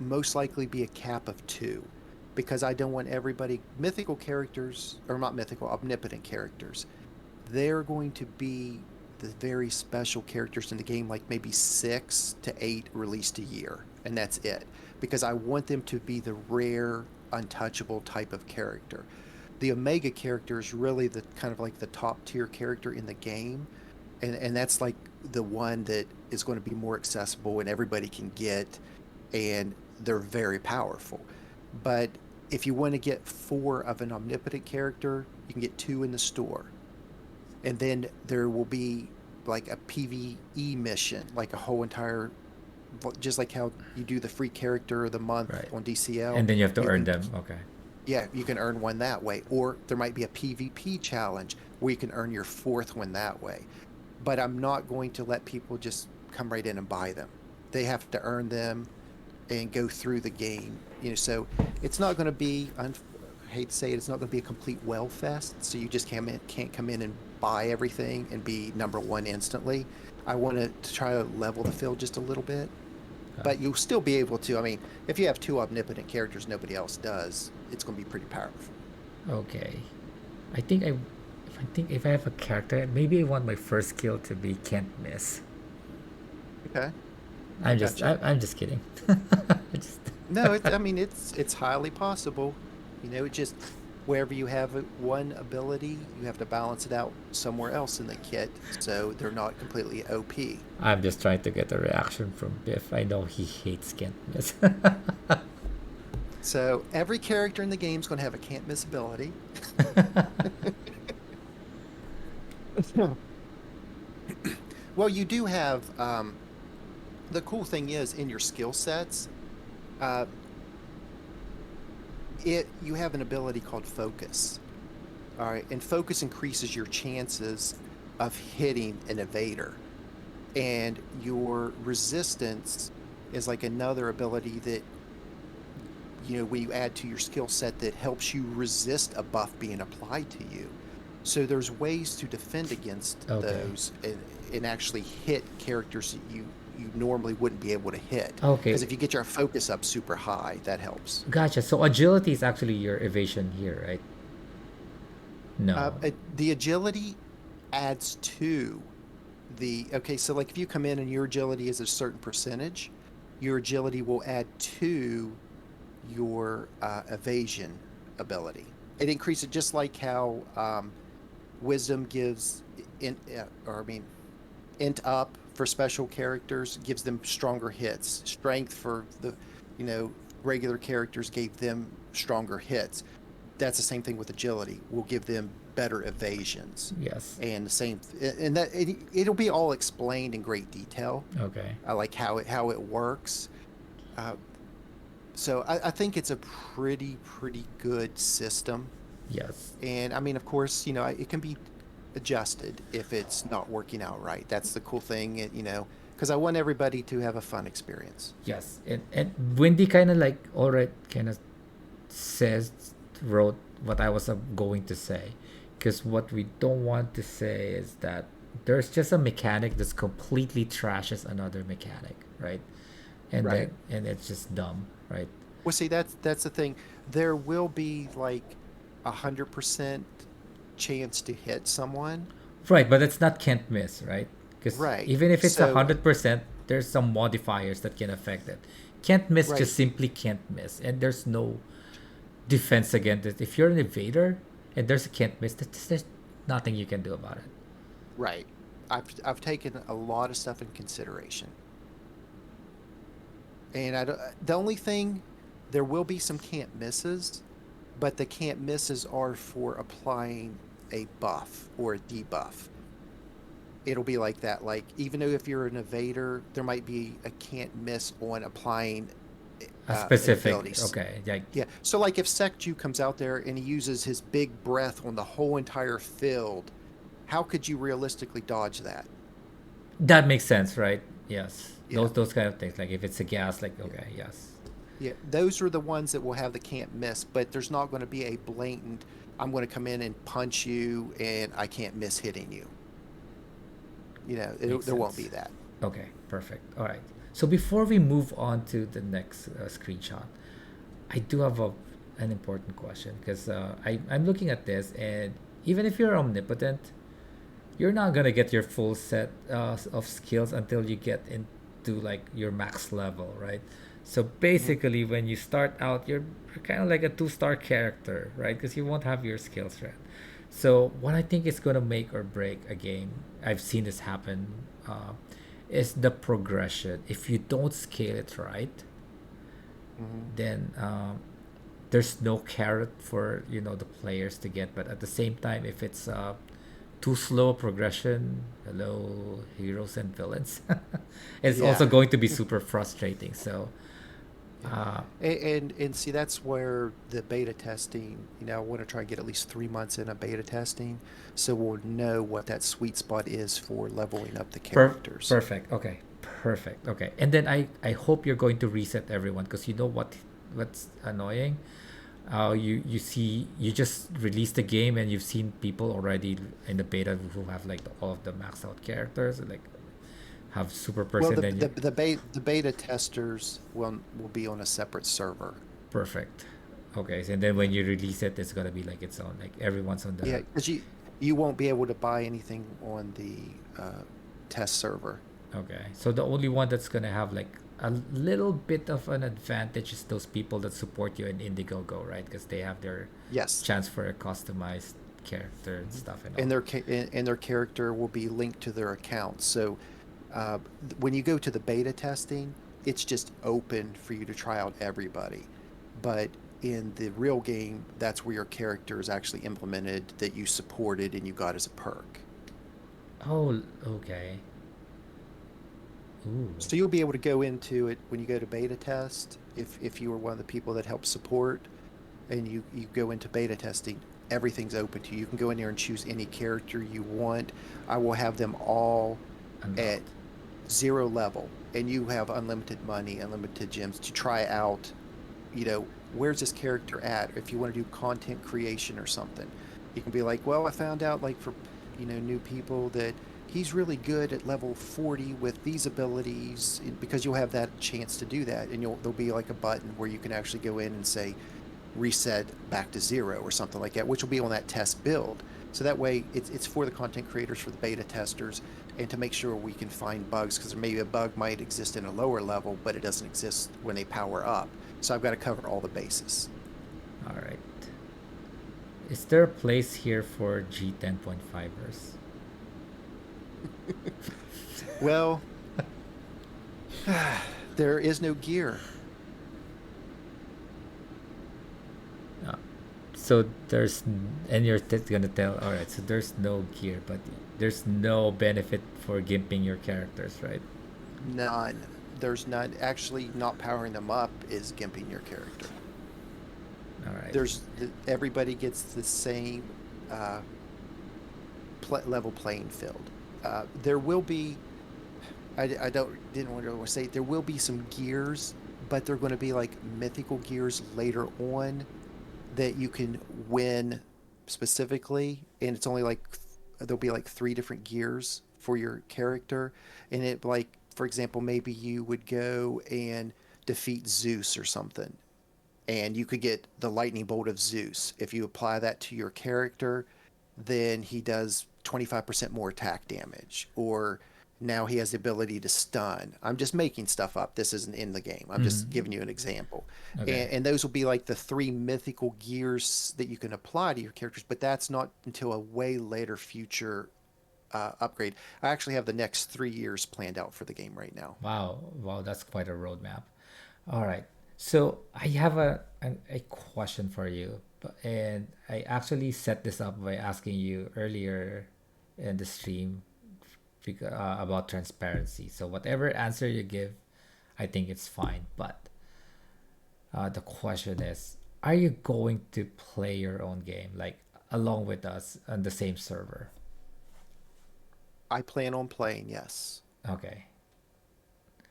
most likely be a cap of 2, because I don't want everybody mythical characters, or not mythical, omnipotent characters. They're going to be the very special characters in the game, like maybe 6 to 8 released a year, and that's it. Because I want them to be the rare, untouchable type of character. The Omega character is really the kind of like the top tier character in the game, and that's like the one that is going to be more accessible and everybody can get, and they're very powerful. But if you want to get 4 of an omnipotent character, you can get 2 in the store, and then there will be like a PvE mission, like a whole entire, just like how you do the free character of the month Right. on DCL. And then you have to You earn can, them. Okay. Yeah, you can earn one that way. Or there might be a PvP challenge where you can earn your fourth one that way. But I'm not going to let people just come right in and buy them. They have to earn them and go through the game. So it's not going to be, I hate to say it, it's not going to be a complete well fest. So you just can't come in and buy everything and be number one instantly. I want to try to level the field just a little bit, Uh, but you'll still be able to. I mean, if you have two omnipotent characters nobody else does, it's going to be pretty powerful. okay. I think if I have a character, maybe I want my first skill to be can't miss. Okay, I'm gotcha. I'm just kidding. I just No, I mean, it's highly possible. It just wherever you have one ability, you have to balance it out somewhere else in the kit, so they're not completely OP. I'm just trying to get a reaction from Biff. I know he hates can't miss. So every character in the game is going to have a can't miss ability. Well, you do have the cool thing is in your skill sets, uh, you have an ability called focus. All right, and focus increases your chances of hitting an evader. And your resistance is like another ability that when you add to your skill set that helps you resist a buff being applied to you. So there's ways to defend against Okay. those and actually hit characters that you normally wouldn't be able to hit. Because Okay. if you get your focus up super high, that helps. Gotcha. So agility is actually your evasion here, right? No. The agility adds to okay, so like if you come in and your agility is a certain percentage, your agility will add to your evasion ability. It increases just like how wisdom gives int up for special characters gives them stronger hits. Strength for the you know regular characters gave them stronger hits. That's the same thing with agility. We'll give them better evasions, Yes. and the same, and that it'll be all explained in great detail. Okay. I like how it works. Uh, so I think it's a pretty good system. Yes. And I mean, of course, it can be adjusted if it's not working out right. That's the cool thing, because I want everybody to have a fun experience. Yes. And Wendy kind of like alright kind of says wrote what I was going to say, because what we don't want to say is that there's just a mechanic that's completely trashes another mechanic, right? Right. And it's just dumb, right? Well, see, that's the thing. There will be like 100% chance to hit someone. Right, but it's not can't miss, right? Because Right. even if it's So, 100%, there's some modifiers that can affect it. Can't miss right, just simply can't miss, and there's no defense against it. If you're an evader and there's a can't miss, there's nothing you can do about it. right. I've taken a lot of stuff in consideration. And the only thing, there will be some can't misses, but the can't misses are for applying a buff or a debuff. It'll be like that. Like, even though if you're an evader, there might be a can't miss on applying A an specific, ability. okay, like Yeah. So, like, if Secju comes out there and he uses his big breath on the whole entire field, how could you realistically dodge that? that makes sense, right? Yes, Yeah. those kind of things. Like if it's a gas, like Yeah. okay, yes, Yeah. Those are the ones that will have the can't miss, but there's not going to be a blatant, I'm going to come in and punch you and I can't miss hitting you. makes There won't be sense. that. Okay, perfect. All right. So before we move on to the next screenshot, I do have an important question, because I'm looking at this, and even if you're omnipotent, you're not gonna get your full set of skills until you get into like your max level, right? So Hmm. basically, when you start out, you're kind of like a two-star character, right? Because you won't have your skills right. So what I think is gonna make or break a game, I've seen this happen, is the progression. If you don't scale it right, Hmm. then there's no carrot for the players to get. But at the same time, if it's too slow progression, hello heroes and villains, it's also Yeah. going to be super frustrating. So Yeah. And see that's where the beta testing, I want to try and get at least 3 months in a beta testing so we'll know what that sweet spot is for leveling up the characters. Perfect. Okay. Perfect. Okay. And then I hope you're going to reset everyone, because you know what's annoying. You see, you just released the game and you've seen people already in the beta who have like all of the maxed out characters, like have super Well, person. Then you the beta testers will be on a separate server. perfect. Okay. So, and then when you release it, it's gonna be like its own. Like everyone's on Yeah, the. because you won't be able to buy anything on the test server. Okay. So the only one that's gonna have like a little bit of an advantage is those people that support you in Indiegogo, right? Because they have their Yes. chance for a customized character and Mhm. stuff and And all. their character will be linked to their account. So when you go to the beta testing, it's just open for you to try out everybody. But in the real game, that's where your character is actually implemented that you supported and you got as a perk. Oh, okay. Ooh. So you'll be able to go into it when you go to beta test. If you were one of the people that helped support and you go into beta testing, everything's open to you. You can go in there and choose any character you want. I will have them all at Unlocked. 0 level, and you have unlimited money, unlimited gems to try out. Where's this character at? If you want to do content creation or something, you can be like, well, I found out like for new people that he's really good at level 40 with these abilities, because you'll have that chance to do that, and there'll be like a button where you can actually go in and say reset back to 0 or something like that, which will be on that test build. So that way it's for the content creators, for the beta testers, and to make sure we can find bugs, because maybe a bug might exist in a lower level, but it doesn't exist when they power up. So I've got to cover all the bases. All right. Is there a place here for G10.5ers? Well, there is no gear. Uh, so and you're gonna tell, all right, so there's no gear, but there's no benefit for gimping your characters, right? None. There's none. Actually, not powering them up is gimping your character. All right. Everybody gets the same uh, level playing field. There will be. I didn't want to say there will be some gears, but they're going to be like mythical gears later on that you can win specifically, and it's only like there'll be like 3 different gears for your character, and it, like, for example, maybe you would go and defeat Zeus or something, and you could get the lightning bolt of Zeus. If you apply that to your character, then he does 25% more attack damage, or now he has the ability to stun. I'm just making stuff up. This isn't in the game. I'm just Mm-hmm. giving you an example. Okay. And those will be like the 3 mythical gears that you can apply to your characters, but that's not until a way later future upgrade. I actually have the next 3 years planned out for the game right now. Wow. Wow, that's quite a roadmap. All right. So I have a question for you, and I actually set this up by asking you earlier in the stream about transparency. So whatever answer you give, I think it's fine. But the question is, are you going to play your own game, like along with us on the same server? I plan on playing, yes. Okay.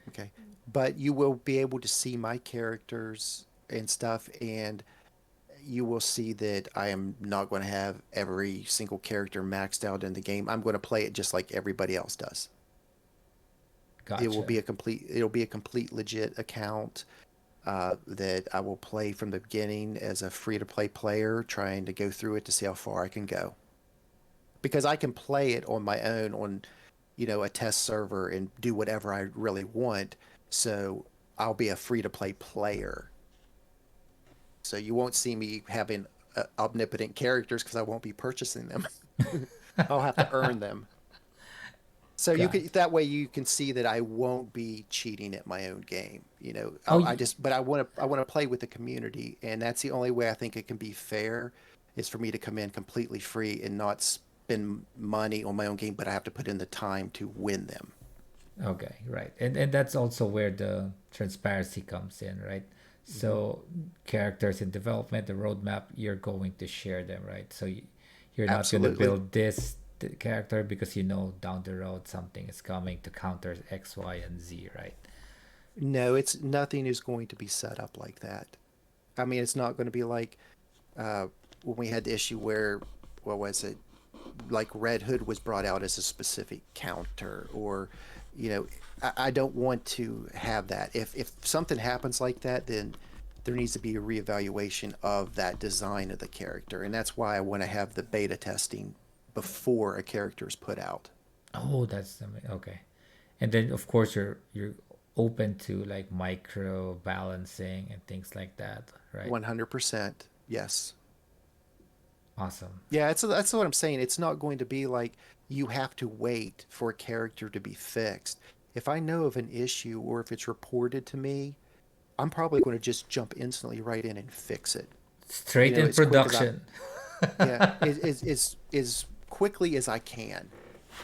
Okay. But you will be able to see my characters and stuff, and you will see that I am not going to have every single character maxed out in the game. I'm going to play it just like everybody else does. Gotcha. It'll be a complete legit account that I will play from the beginning as a free to play player, trying to go through it to see how far I can go. Because I can play it on my own on, a test server and do whatever I really want. So I'll be a free to play player. So you won't see me having omnipotent characters because I won't be purchasing them. I'll have to earn them. So you God. can that way you can see that I won't be cheating at my own game. Oh, I just but I want to play with the community, and that's the only way I think it can be fair is for me to come in completely free and not spend money on my own game, but I have to put in the time to win them. okay, right. And that's also where the transparency comes in, right? So characters in development, the roadmap, you're going to share them, right? So you're not going to Absolutely. build this character because you know down the road something is coming to counter X, Y, and Z, right? No, it's nothing is going to be set up like that. I mean, it's not going to be like uh, when we had the issue where, what was it? Like Red Hood was brought out as a specific counter, or, you know, I don't want to have that. If something happens like that, then there needs to be a reevaluation of that design of the character, and that's why I want to have the beta testing before a character is put out. Oh, okay. And then of course you're open to like micro balancing and things like that, right? 100%. Yes. Awesome. Yeah, that's what I'm saying. It's not going to be like you have to wait for a character to be fixed. If I know of an issue or if it's reported to me, I'm probably going to just jump instantly right in and fix it. Straight in As quick as I, production. yeah, as quickly as I can.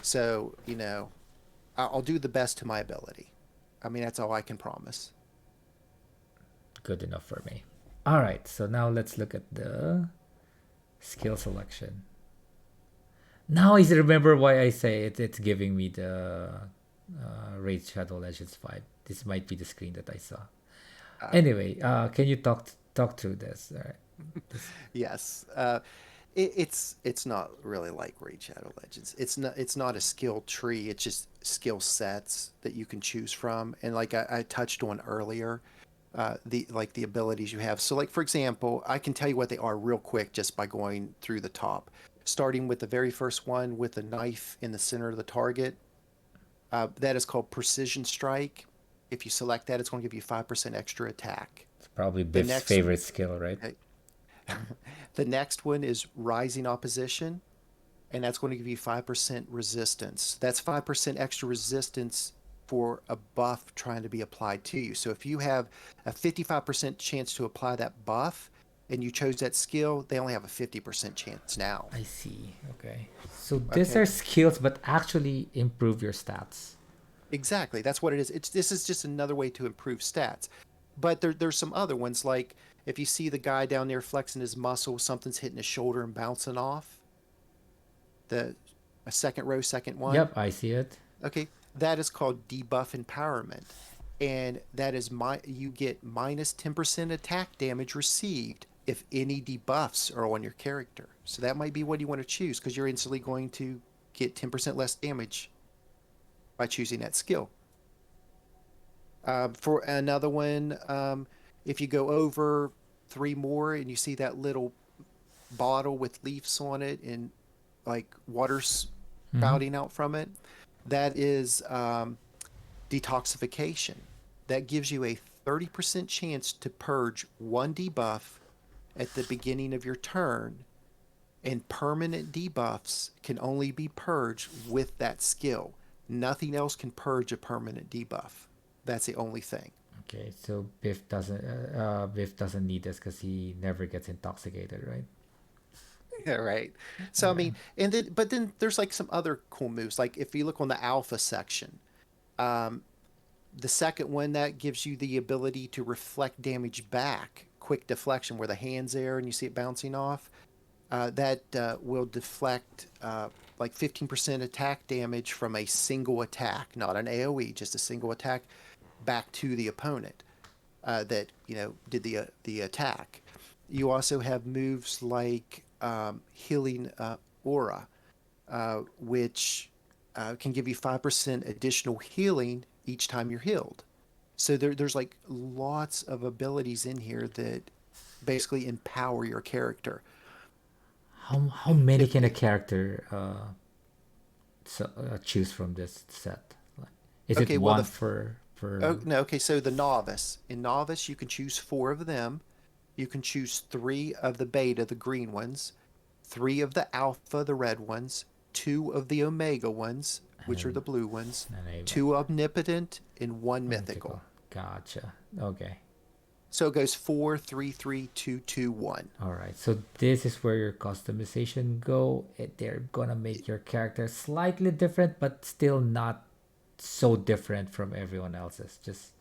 So, I'll do the best to my ability. I mean, that's all I can promise. Good enough for me. All right, so now let's look at the skill selection. Now I remember why I say it. It's giving me the Raid Shadow Legends vibe. This might be the screen that I saw. Uh, Anyway, can you talk through this? All right. This, yes. It's not really like Raid Shadow Legends. It's not a skill tree. It's just skill sets that you can choose from. And like I touched on earlier, the abilities you have. So like for example, I can tell you what they are real quick just by going through the top. Starting with the very first one with the knife in the center of the target. That is called Precision Strike. If you select that, it's going to give you 5% extra attack. it's probably The Biff's next favorite skill, right? okay, the next one is Rising Opposition, and that's going to give you 5% resistance. That's 5% extra resistance for a buff trying to be applied to you. So if you have a 55% chance to apply that buff and you chose that skill, they only have a 50% chance now. I see. Okay. So these Okay. are skills, but actually improve your stats. Exactly. That's what it is. This is just another way to improve stats. But there's some other ones like if you see the guy down there flexing his muscle, something's hitting his shoulder and bouncing off. The a second row, second one. Yep, I see it. Okay, that is called debuff empowerment, and that is you get minus 10% attack damage received if any debuffs are on your character. So that might be what you want to choose because you're instantly going to get 10% less damage by choosing that skill. For another one, if you go over three more and you see that little bottle with leaves on it and like water Mm-hmm. spouting out from it, that is detoxification. That gives you a 30% chance to purge one debuff at the beginning of your turn, and permanent debuffs can only be purged with that skill. Nothing else can purge a permanent debuff. That's the only thing. Okay, so Biff doesn't need this because he never gets intoxicated, right? Yeah, right. So I Okay. mean, and then but then there's like some other cool moves. Like if you look on the alpha section, um, the second one that gives you the ability to reflect damage back, quick deflection, where the hand's there and you see it bouncing off. That will deflect like 15% attack damage from a single attack, not an AOE, just a single attack back to the opponent that did the attack. You also have moves like healing aura, which can give you 5% additional healing each time you're healed. So there's like lots of abilities in here that basically empower your character. How many If can a character choose from this set? Like, is it okay, well one the for? oh no, okay, so the novice. In novice you can choose four of them. You can choose three of the beta, the green ones, three of the alpha, the red ones, two of the omega ones, which are And the blue ones, enable two omnipotent, and one mythical. mythical. Gotcha. Okay. So it goes four, three, three, two, two, one. All right. So this is where your customization go. They're gonna make your character slightly different, but still not so different from everyone else's. Just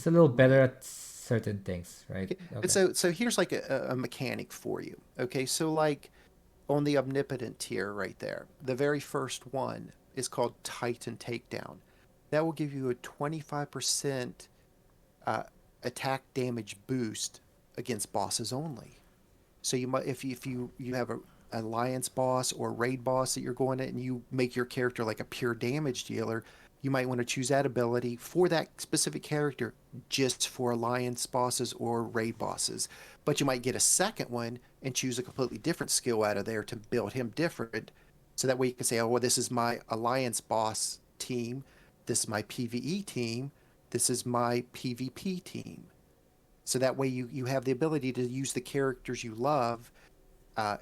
a little better Right. at certain things, right? Okay. And Okay. so here's like a mechanic for you. Okay, so like on the omnipotent tier right there, the very first one is called Titan Takedown. That will give you a 25% uh, attack damage boost against bosses only. So you might, if you have a alliance boss or raid boss that you're going at, and you make your character like a pure damage dealer, you might want to choose that ability for that specific character just for alliance bosses or raid bosses. But you might get a second one and choose a completely different skill out of there to build him different. So that way you can say, oh, well, this is my alliance boss team. This is my PvE team. This is my PvP team. So that way you have the ability to use the characters you love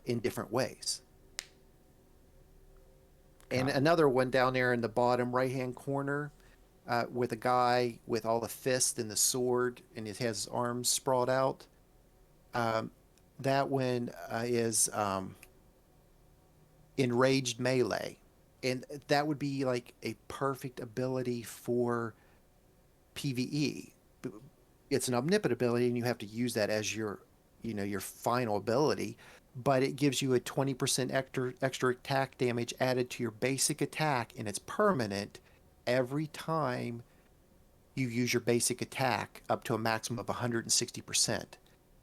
in different ways. And Got it. another one down there in the bottom right hand corner with a guy with all the fist and the sword and he has his arms sprawled out. Um, that one is enraged melee. And that would be like a perfect ability for PvE. It's an omnipotent ability, and you have to use that as your final ability. But it gives you a 20% extra attack damage added to your basic attack, and it's permanent every time you use your basic attack up to a maximum of 160%.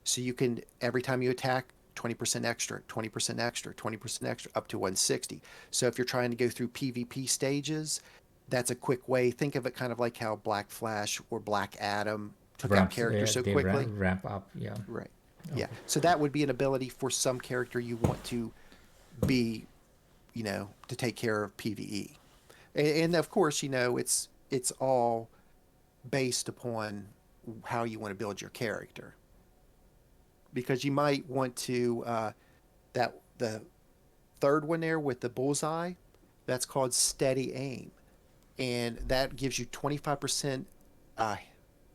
So you can every time you attack, 20% extra, 20% extra, 20% extra, up to 160. So if you're trying to go through PvP stages, that's a quick way. Think of it kind of like how Black Flash or Black Adam took out Ramps, characters so they quickly. ramp up. Yeah. Right. Yeah. Okay. So that would be an ability for some character you want to be, to take care of PvE. And of course, it's all based upon how you want to build your character. Because you might want to that the third one there with the bullseye, that's called steady aim, and that gives you 25% uh,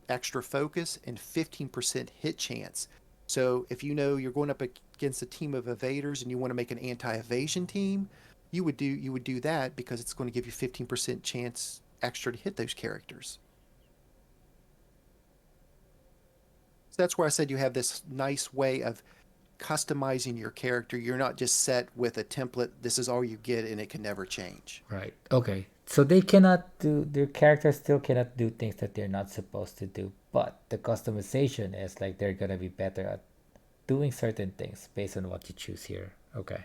extra focus and 15% hit chance. So if you know you're going up against a team of evaders and you want to make an anti-evasion team, you would do that because it's going to give you 15% chance extra to hit those characters. So that's where I said you have this nice way of customizing your character. You're not just set with a template. This is all you get, and it can never change. Right. Okay. So they cannot do, their characters still cannot do things that they're not supposed to do, but the customization is like they're gonna be better at doing certain things based on what you choose here. Okay.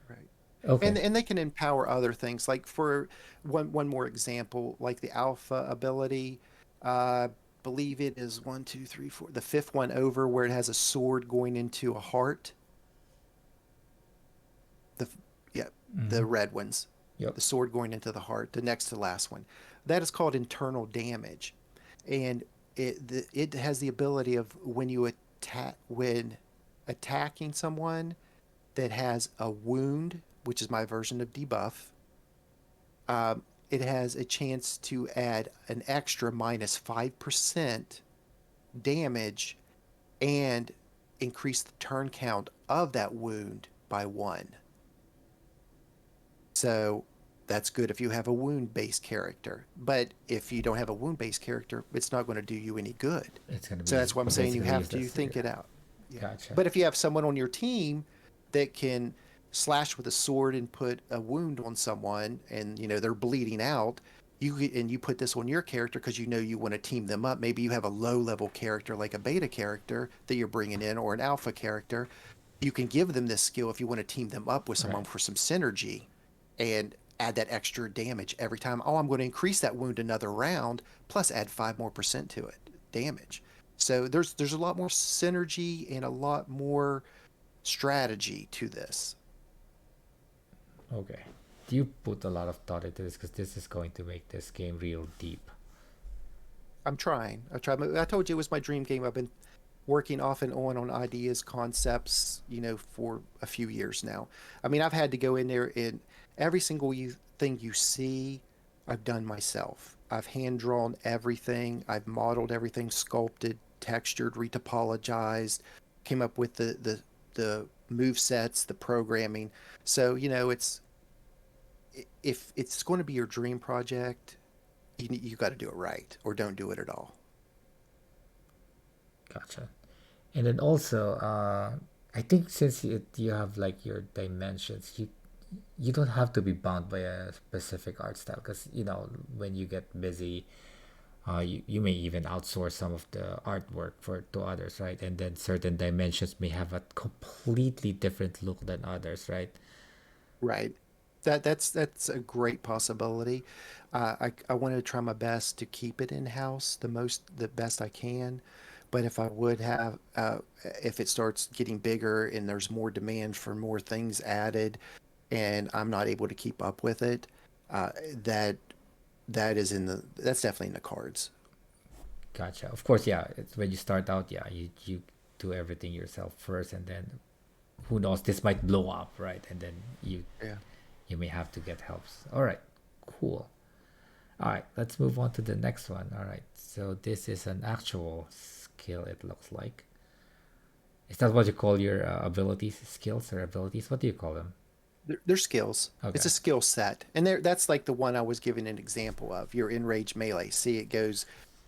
Right. And Okay. and they can empower other things. Like for one more example, like the alpha ability, believe it is one, two, three, four, the fifth one over where it has a sword going into a heart. The Yeah, Mm-hmm. the red ones, Yep. the sword going into the heart. The next to last one, that is called internal damage, and it has the ability of when attacking someone that has a wound, which is my version of debuff. It has a chance to add an extra minus 5% damage and increase the turn count of that wound by one. So that's good if you have a wound based character. But if you don't have a wound based character, it's not going to do you any good. It's gonna So be that's why I'm saying you basically have to useless. think Yeah. it out. Yeah. Gotcha. But if you have someone on your team that can slash with a sword and put a wound on someone and they're bleeding out, you put this on your character because you want to team them up. Maybe you have a low level character like a beta character that you're bringing in or an alpha character. You can give them this skill if you want to team them up with someone Right. for some synergy and add that extra damage every time. Oh, I'm going to increase that wound another round, plus add 5% more to it damage. So there's a lot more synergy and a lot more strategy to this. Okay. You put a lot of thought into this because this is going to make this game real deep. I'm trying. I tried. I told you it was my dream game. I've been working off and on ideas, concepts, for a few years now. I mean, I've had to go in there and every single thing you see, I've done myself. I've hand drawn everything. I've modeled everything, sculpted, textured, retopologized, came up with the move sets, the programming. So it's if it's going to be your dream project, you got to do it right or don't do it at all. Gotcha. And then also, I think since you have like your dimensions, you don't have to be bound by a specific art style because when you get busy, you may even outsource some of the artwork for to others, right? And then certain dimensions may have a completely different look than others, right? Right. That's a great possibility. I want to try my best to keep it in house the best I can. But if I would have, if it starts getting bigger and there's more demand for more things added, and I'm not able to keep up with it, uh, that that's definitely in the cards. Gotcha. Of course, yeah. It's when you start out, yeah, you do everything yourself first, and then who knows, this might blow up, right? And then Yeah. you may have to get helps. All right, cool. All right, let's move on to the next one. All right, so this is an actual skill. It looks like. Is that what you call your abilities, skills, or abilities? What do you call them? They're skills. It's Okay. a skill set. And that's like the one I was giving an example of. Your enraged melee. See, it goes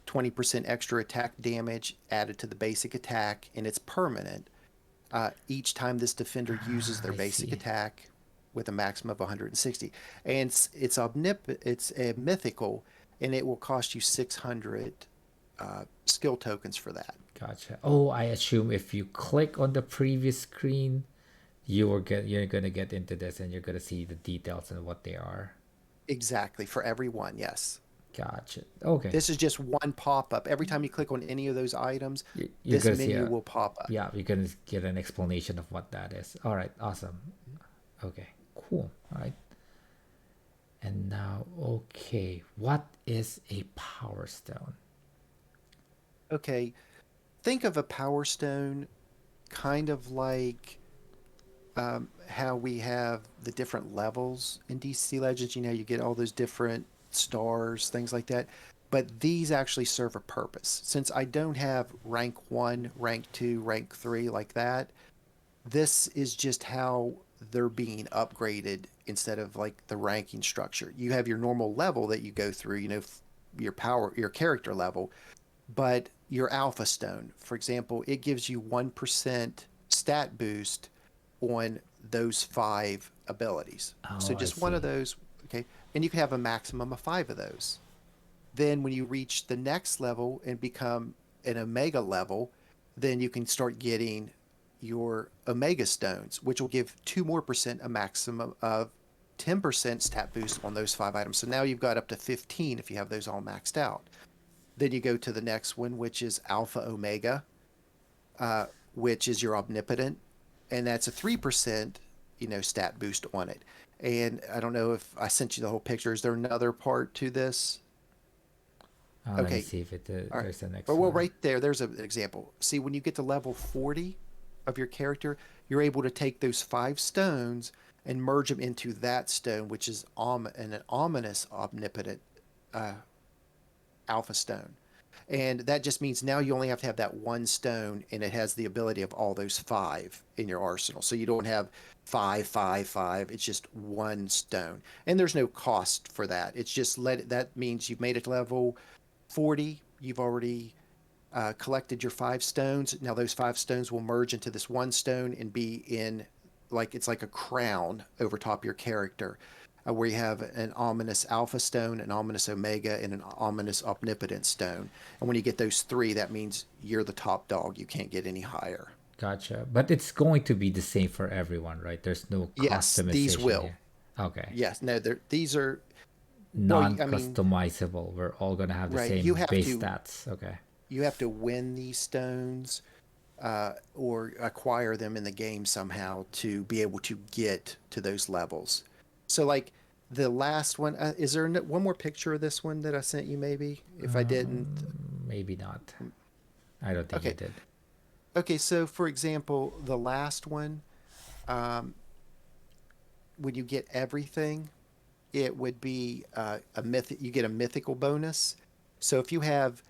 20% extra attack damage added to the basic attack, and it's permanent. Each time this defender uses their I basic see. attack with a maximum of 160. And it's a mythical, and it will cost you 600 skill tokens for that. Gotcha. Oh, I assume if you click on the previous screen, you're gonna get into this and you're gonna see the details and what they are. Exactly, for every one, yes. Gotcha. Okay. This is just one pop-up. Every time you click on any of those items, You're this gonna see menu a will pop up. yeah. You're gonna get an explanation of what that is. All right. Awesome. Okay. Cool. All right. And now, okay, what is a power stone? Okay, think of a power stone kind of like how we have the different levels in DC Legends. You know, you get all those different stars, things like that. But these actually serve a purpose. Since I don't have rank one, rank two, rank three like that, this is just how they're being upgraded instead of like the ranking structure. You have your normal level that you go through, your character level, but your alpha stone, for example, it gives you 1% stat boost on those five abilities. So Oh, I just one of see. those, okay? And you can have a maximum of five of those. Then when you reach the next level and become an omega level, then you can start getting your omega stones, which will give 2% more, a maximum of 10% stat boost on those five items. So now you've got up to 15 if you have those all maxed out. Then you go to the next one, which is Alpha Omega, which is your Omnipotent, and that's a 3%, stat boost on it. And I don't know if I sent you the whole picture. Is there another part to this? Let me Okay, see if all right. there's the But next well, one. right there, there's an example. See, when you get to level 40 of your character, you're able to take those five stones and merge them into that stone, which is an ominous omnipotent uh, alpha stone. And that just means now you only have to have that one stone, and it has the ability of all those five in your arsenal. So you don't have five, five, five. It's just one stone, and there's no cost for that. It's just that means you've made it to level 40. You've already collected your five stones. Now those five stones will merge into this one stone and be in like it's like a crown over top your character, where you have an ominous alpha stone, an ominous omega, and an ominous omnipotent stone. And when you get those three, that means you're the top dog. You can't get any higher. Gotcha. But it's going to be the same for everyone, right? There's no Yes, these customization will. here. Okay. Yes, no, these are well. I mean, Non-customizable. We're all gonna have the right? same base stats. Okay. You have to win these stones or acquire them in the game somehow to be able to get to those levels. So, like the last one, is there one more picture of this one that I sent you? Maybe if I didn't, Maybe not. I don't think you okay, did. okay. So, for example, the last one, um, when you get everything, it would be a myth. You get a mythical bonus. So, if you have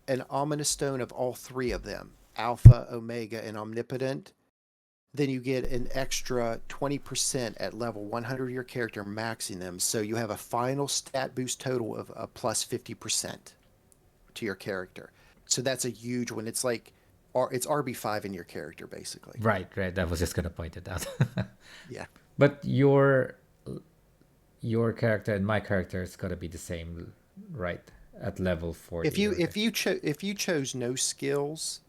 an ominous stone of all three of them, Alpha, Omega, and Omnipotent, then you get an extra 20% at level 100 of your character, maxing them. So you have a final stat boost total of a plus 50% to your character. So that's a huge one. It's like it's RB5 in your character basically. Right, right. That was just gonna point it out. Yeah. But your character and my character is gonna be the same, right? At level If 40 you or if you if you chose no skills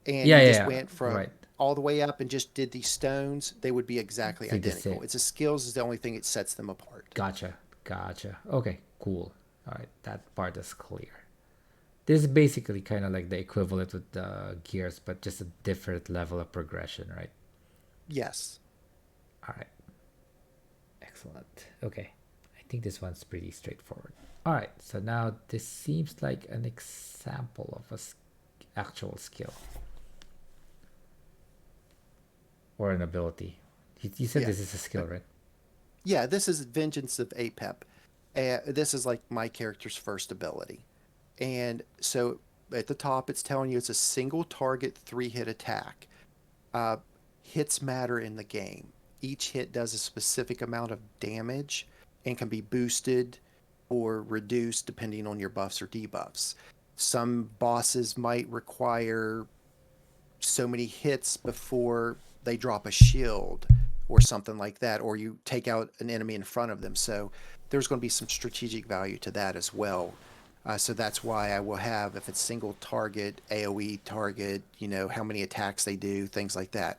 and yeah, you yeah, just yeah. went from Right. all the way up and just did these stones, they would be exactly See the same. identical. It's the skills is the only thing that sets them apart. Gotcha, gotcha. Okay, cool. All right, that part is clear. This is basically kind of like the equivalent with the gears, but just a different level of progression, right? Yes. All right, excellent. Okay, I think this one's pretty straightforward. All right, so now this seems like an example of a actual skill or an ability. You said Yeah. this is a skill, right? Yeah, this is Vengeance of Apep. This is like my character's first ability. And so at the top, it's telling you it's a single target 3-hit attack. Uh, Hits matter in the game. Each hit does a specific amount of damage and can be boosted or reduced depending on your buffs or debuffs. Some bosses might require so many hits before they drop a shield or something like that, or you take out an enemy in front of them. So there's going to be some strategic value to that as well. So that's why I will have, if it's single target, AoE target, how many attacks they do, things like that.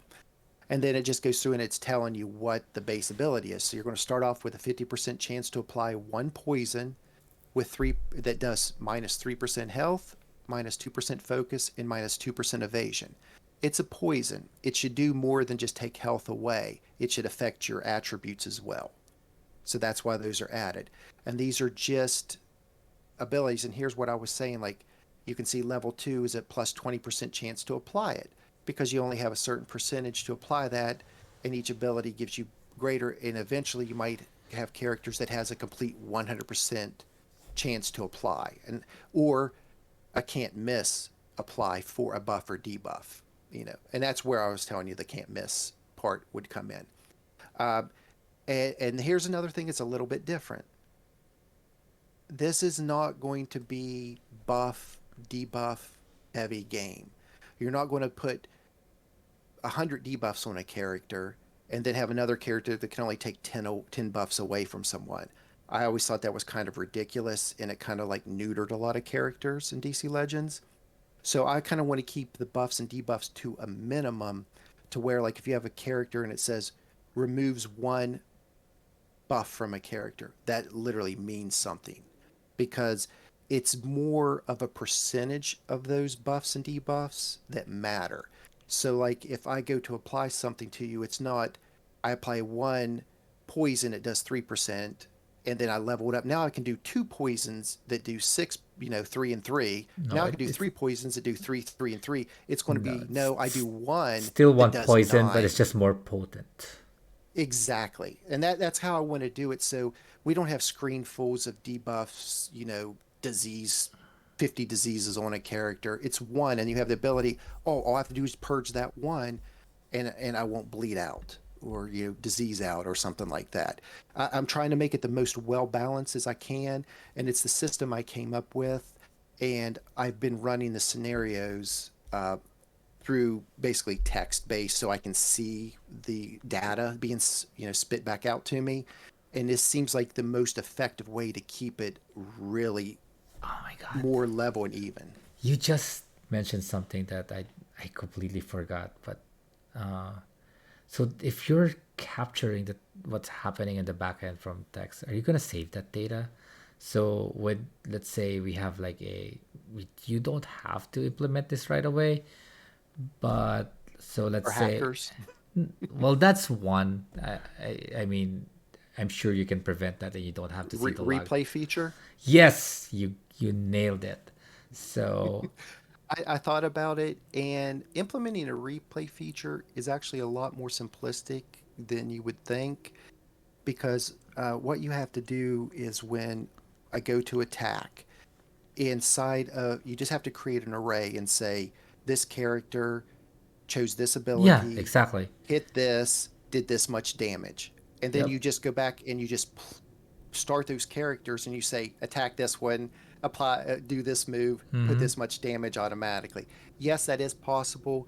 And then it just goes through and it's telling you what the base ability is. So you're going to start off with a 50% chance to apply one poison with three that does minus 3% health, minus 2% focus, and minus 2% evasion. It's a poison. It should do more than just take health away. It should affect your attributes as well. So that's why those are added. And these are just abilities. And here's what I was saying, like you can see level 2 is at plus 20% chance to apply it because you only have a certain percentage to apply that, and each ability gives you greater, and eventually you might have characters that has a complete 100% chance to apply, and or a can't miss apply for a buff or debuff, and that's where I was telling you the can't miss part would come in. uh, and here's another thing that's a little bit different. This is not going to be buff debuff heavy game. You're not going to put 100 debuffs on a character and then have another character that can only take 10 buffs away from someone. I always thought that was kind of ridiculous, and it kind of like neutered a lot of characters in DC Legends. So I kind of want to keep the buffs and debuffs to a minimum, to where like if you have a character and it says removes one buff from a character, that literally means something, because it's more of a percentage of those buffs and debuffs that matter. So, like, if I go to apply something to you, it's not I apply one poison, it does 3%, and then I level it up. Now I can do two poisons that do six, 3 and 3. No, Now I can do three poisons that do 3, 3, and 3. It's going to no, be, no, I do one still that one does poison, but it's 9. just more potent. Exactly. And that's how I want to do it. So we don't have screenfuls of debuffs, disease, 50 diseases on a character. It's one, and you have the ability, oh, all I have to do is purge that one, and I won't bleed out or, disease out or something like that. I'm trying to make it the most well balanced as I can, and it's the system I came up with. And I've been running the scenarios through basically text based, so I can see the data being spit back out to me, and this seems like the most effective way to keep it really Oh my god. more level and even. You just mentioned something that I completely forgot, but uh, so if you're capturing what's happening in the backend from text, are you gonna save that data? So with let's say we have like you don't have to implement this right away, but so let's For say, hackers. well, that's one. I mean, I'm sure you can prevent that, and you don't have to see the log. Replay feature. Yes, you nailed it. So I thought about it, and implementing a replay feature is actually a lot more simplistic than you would think, because what you have to do is when I go to attack, inside of you just have to create an array and say this character chose this yeah, ability, exactly. hit this, did this much damage. And then Yep. you just go back and you just start those characters and you say, attack this one, do this move, put Mm-hmm. this much damage automatically. Yes, that is possible.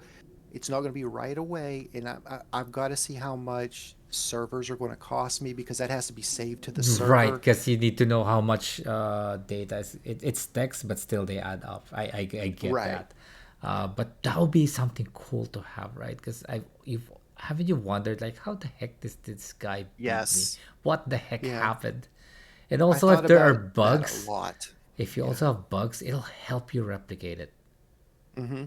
It's not going to be right away, and I've got to see how much servers are going to cost me because that has to be saved to the Right, server. because you need to know how much data it's text, but still they add up. I get Right. that, but that would be something cool to have, right? Because you've haven't you wondered like how the heck this guy beat me? Yes. What the heck Yeah. happened? And I also, thought if there are about that a bugs, lot. if you Yeah. also have bugs, it'll help you replicate it. Hmm.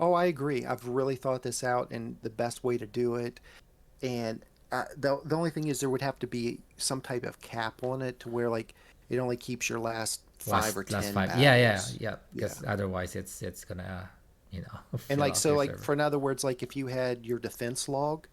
Oh, I agree. I've really thought this out and the best way to do it. And the only thing is there would have to be some type of cap on it to where like it only keeps your last 5 or Last 10 five, yeah, battles. yeah. Yeah. Because otherwise, it's gonna, And fill like up so your like server. for in other words, like if you had your defense log,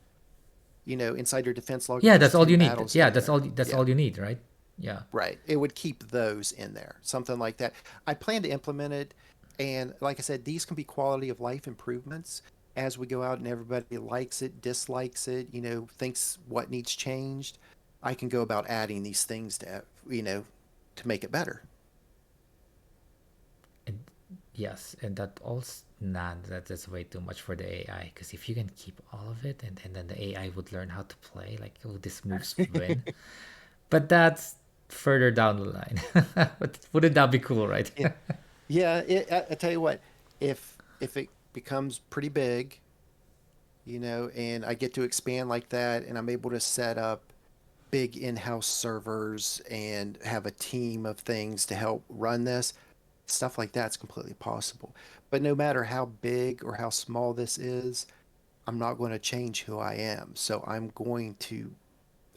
inside your defense log if Yeah, there's that's all 10 you need. battles Yeah, in that's there. all. That's Yeah. all you need, right? Yeah. Right. It would keep those in there. Something like that. I plan to implement it and like I said, these can be quality of life improvements as we go out and everybody likes it, dislikes it, thinks what needs changed. I can go about adding these things to make it better. And yes, and that also, nah, that is way too much for the AI. Because if you can keep all of it, and then the AI would learn how to play, like, oh, this moves win. But that's further down the line. But wouldn't that be cool, right? Yeah. Yeah, I tell you what, if it becomes pretty big, and I get to expand like that and I'm able to set up big in-house servers and have a team of things to help run this, stuff like that's completely possible. But no matter how big or how small this is, I'm not going to change who I am. So I'm going to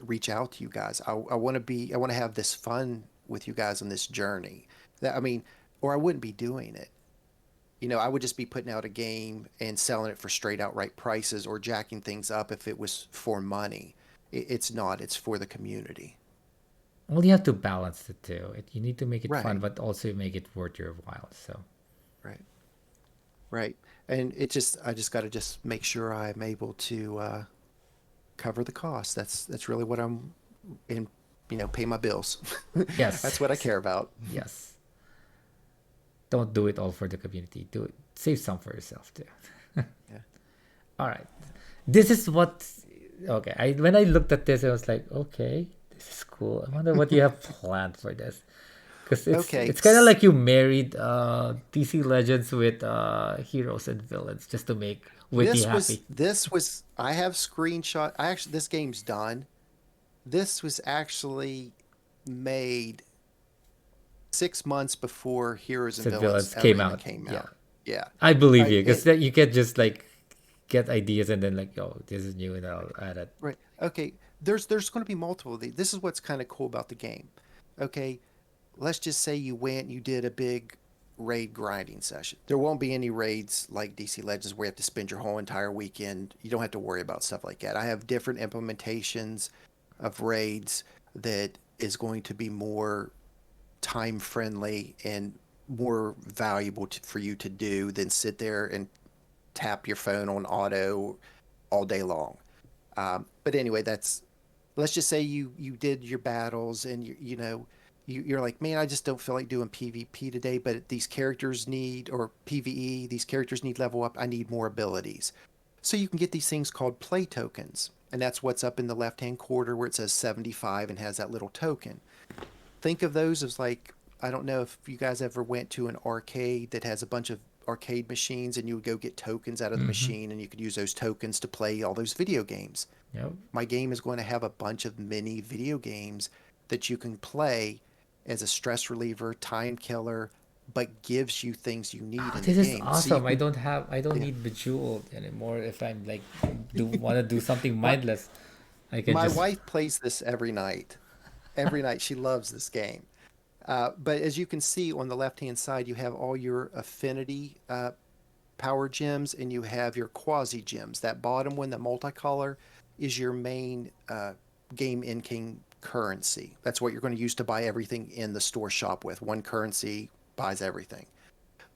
reach out to you guys. I want to have this fun with you guys on this journey. That I mean, or I wouldn't be doing it. I would just be putting out a game and selling it for straight outright prices or jacking things up if it was for money. It's not, it's for the community. Well, you have to balance the two. You need to make it fun, Right, but also make it worth your while. So, right, right. And I just got to just make sure I'm able to cover the cost. That's really what I'm in, pay my bills. yes, That's what I care about. yes. Don't do it all for the community. Do it. Save some for yourself too. Yeah. All right. This is what. Okay. When I looked at this, I was like, okay, this is cool. I wonder what you have planned for this, because Okay. it's kind of like you married DC Legends with heroes and villains just to make Witty happy. This was I have screenshot. I actually this game's done. This was actually made 6 months before Heroes and Said Villains villains ever came even out. came Yeah, out. Yeah. I believe I you, because it you can't just like get ideas and then like, oh, this is new and I'll add it. right. Okay. There's going to be multiple of these. This is what's kind of cool about the game. Okay. Let's just say you went and you did a big raid grinding session. There won't be any raids like DC Legends where you have to spend your whole entire weekend. You don't have to worry about stuff like that. I have different implementations of raids that is going to be more time friendly and more valuable for you to do than sit there and tap your phone on auto all day long. But anyway, let's just say you did your battles and you're like, man, I just don't feel like doing PvP today, but these characters need, or PvE, these characters need level up. I need more abilities. So you can get these things called play tokens. And that's what's up in the left hand corner where it says 75 and has that little token. Think of those as like, I don't know if you guys ever went to an arcade that has a bunch of arcade machines and you would go get tokens out of the Mm-hmm. machine and you could use those tokens to play all those video games. Yep. My game is going to have a bunch of mini video games that you can play as a stress reliever, time killer, but gives you things you need Oh, in the this is game. So you awesome. can, I don't yeah. need Bejeweled anymore. If I'm like do want to do something My mindless, I can my just. wife plays this every night. Every night she loves this game. But as you can see on the left hand side, you have all your affinity power gems and you have your quasi gems. That bottom one, the multicolor, is your main game in king currency. That's what you're going to use to buy everything in the store shop with. One currency buys everything.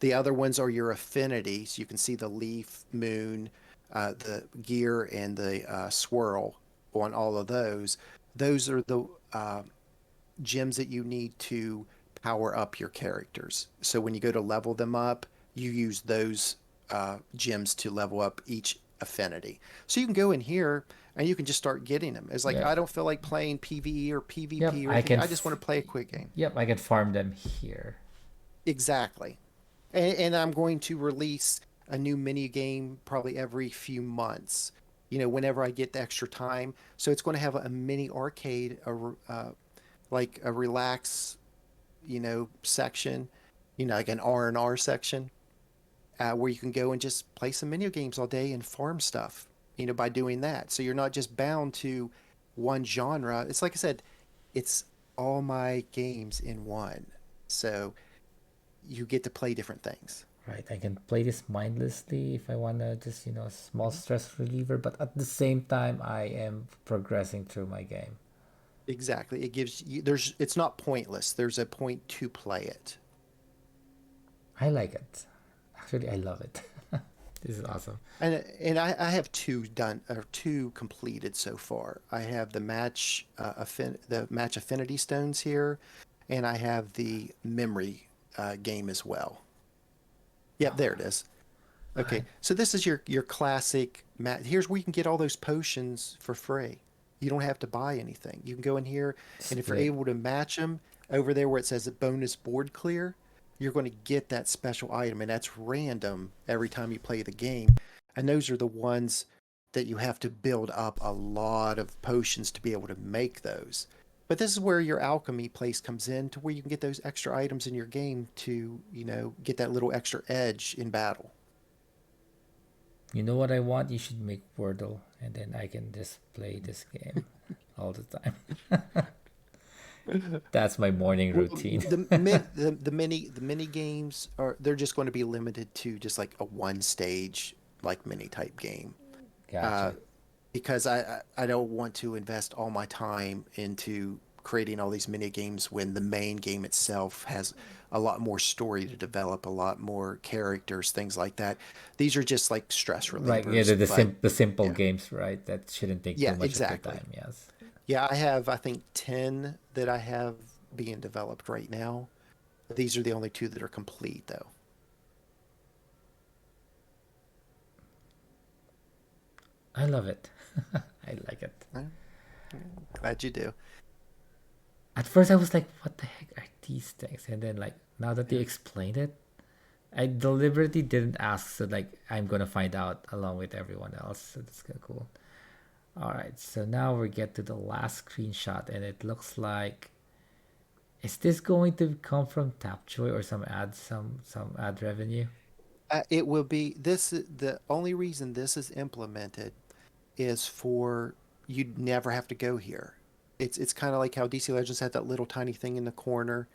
The other ones are your affinities. You can see the leaf, moon, the gear, and the swirl on all of those. Those are the gems that you need to power up your characters. So when you go to level them up, you use those gems to level up each affinity. So you can go in here and you can just start getting them. It's like Yeah. I don't feel like playing PvE or Yep. PvP or anything. I just want to play a quick game. Yep. I can farm them here. Exactly. And I'm going to release a new mini game probably every few months, whenever I get the extra time. So it's going to have a mini arcade, like a relax, section, like an R&R section, where you can go and just play some mini games all day and farm stuff, by doing that. So you're not just bound to one genre. It's like I said, it's all my games in one. So you get to play different things. Right. I can play this mindlessly if I wanna just a small Mhm. stress reliever, but at the same time I am progressing through my game. Exactly. It gives you, it's not pointless. There's a point to play it. I like it. Actually, I love it. This is awesome. And I have two done or two completed so far. I have the match affinity stones here, and I have the memory game as well. Yep, there it is. I Okay, so this is your classic match. Here's where you can get all those potions for free. You don't have to buy anything. You can go in here, and if you're split. able to match them over there where it says bonus board clear, you're going to get that special item, and that's random every time you play the game. And those are the ones that you have to build up a lot of potions to be able to make those. But this is where your alchemy place comes in, to where you can get those extra items in your game to, get that little extra edge in battle. You know what I want? You should make Wordle, and then I can just play this game all the time. That's my morning Well, routine. the mini games they're just going to be limited to just like a one stage like mini type game. Uh, Gotcha. because I don't want to invest all my time into creating all these mini games when the main game itself has a lot more story to develop, a lot more characters, things like that. These are just like stress Right. Yeah. relievers, but The simple yeah. games, right? That shouldn't take too Yeah, much of your exactly. time. Yes. Yeah, I have I think 10 that I have being developed right now. These are the only two that are complete though. I love it. I like it. Yeah, yeah, glad you do. At first, I was like, "What the heck are these things?" And then, like, now that you Yeah. explained it, I deliberately didn't ask. So, like, I'm gonna find out along with everyone else. So that's kind of cool. All right. So now we get to the last screenshot, and it looks like, is this going to come from Tapjoy or some ad revenue? It will be the only reason this is implemented is for you'd never have to go here. It's kind of like how DC Legends had that little tiny thing in the corner,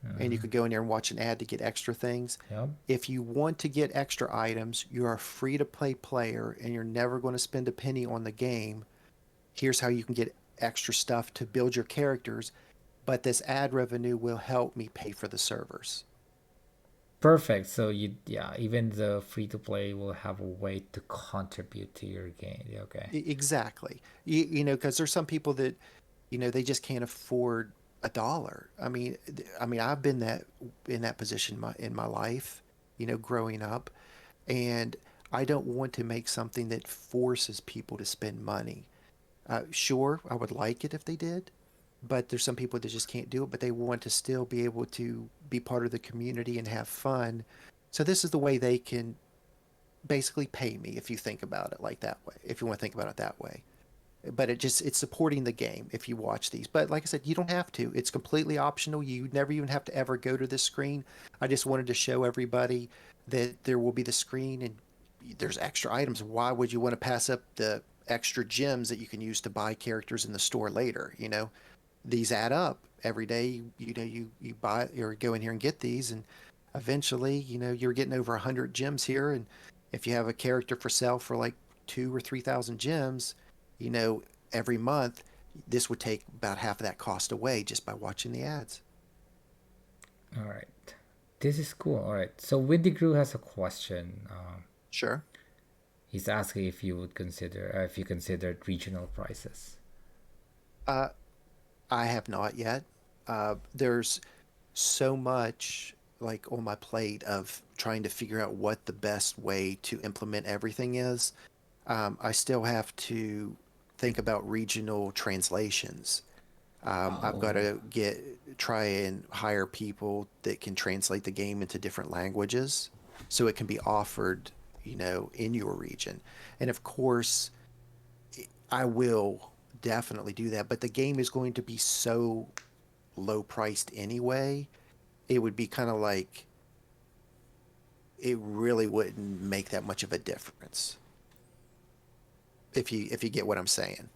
and you Mm-hmm. could go in there and watch an ad to get extra things. Yep. If you want to get extra items, you are a free to play player and you're never going to spend a penny on the game. Here's how you can get extra stuff to build your characters, but this ad revenue will help me pay for the servers. Perfect. So yeah, even the free to play will have a way to contribute to your game. Yeah, okay. Exactly. Because there's some people that, they just can't afford a dollar. I mean, I've been that in that position in my life, growing up, and I don't want to make something that forces people to spend money. Sure, I would like it if they did, but there's some people that just can't do it, but they want to still be able to be part of the community and have fun. So this is the way they can basically pay me if you think about it like that way, if you want to think about it that way. But it's supporting the game if you watch these. But like I said, you don't have to. It's completely optional. You never even have to ever go to this screen. I just wanted to show everybody that there will be the screen and there's extra items. Why would you want to pass up the extra gems that you can use to buy characters in the store later? These add up every day. You buy or go in here and get these, and eventually, you're getting over 100 gems here. And if you have a character for sale for like 2 or 3 thousand gems, you know, every month, this would take about half of that cost away just by watching the ads. All right. This is cool. All right. So Windy Crew has a question. Sure. He's asking if you would consider if you considered regional prices. Uh, I have not yet. There's so much like on my plate of trying to figure out what the best way to implement everything is. I still have to think about regional translations. I've got Oh, to try and hire people that can translate the game into different languages so it can be offered, in your region. And of course, I will definitely do that, but the game is going to be so low priced anyway. It would be kind of like it really wouldn't make that much of a difference if you get what I'm saying.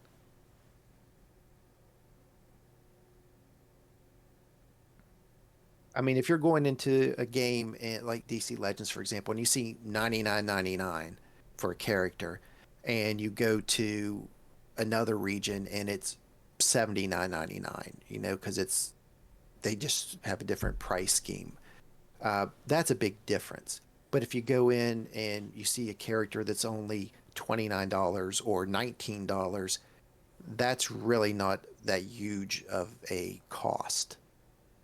I mean, if you're going into a game like DC Legends, for example, and you see 99.99 for a character, and you go to another region and it's 79.99, because they just have a different price scheme. That's a big difference. But if you go in and you see a character that's only $29 or $19, that's really not that huge of a cost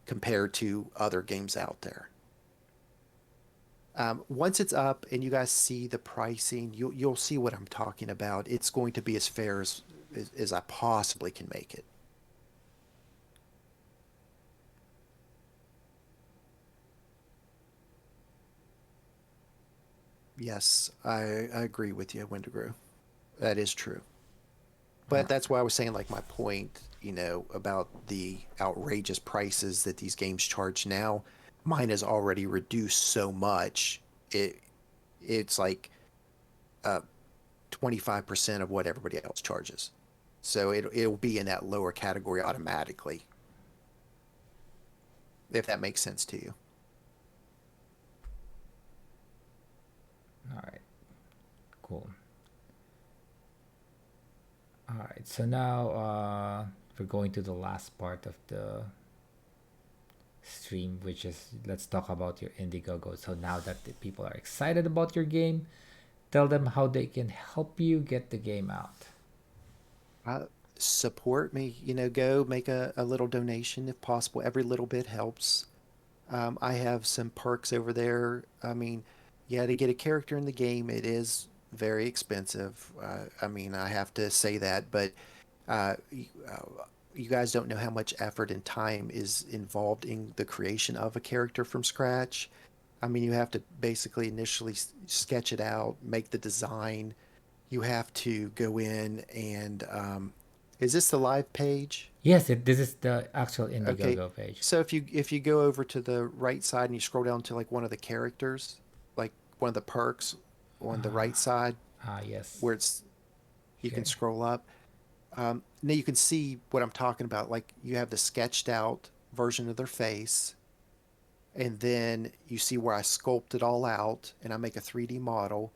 compared to other games out there. Once it's up and you guys see the pricing, you'll see what I'm talking about. It's going to be as fair as I possibly can make it. Yes, I agree with you, Wendigo. That is true. But that's why I was saying, like, my point, about the outrageous prices that these games charge now. Mine is already reduced so much. It's like 25% of what everybody else charges. So it'll be in that lower category automatically, if that makes sense to you. all right, cool. All right, so now we're going to the last part of the stream, which is let's talk about your Indiegogo. So now that the people are excited about your game, tell them how they can help you get the game out. Uh, Support me, go make a little donation if possible. Every little bit helps. I have some perks over there. I mean, yeah, to get a character in the game, it is very expensive. I mean, I have to say that, but uh, you guys don't know how much effort and time is involved in the creation of a character from scratch. I mean, you have to basically initially sketch it out, make the design. You have to go in and is this the live page? Yes, this is the actual Okay. Indiegogo page. So if you go over to the right side and you scroll down to like one of the characters, like one of the perks on the right side Yes. where it's you can Okay. scroll up. Now you can see what I'm talking about. Like you have the sketched out version of their face, and then you see where I sculpt it all out and I make a 3D model.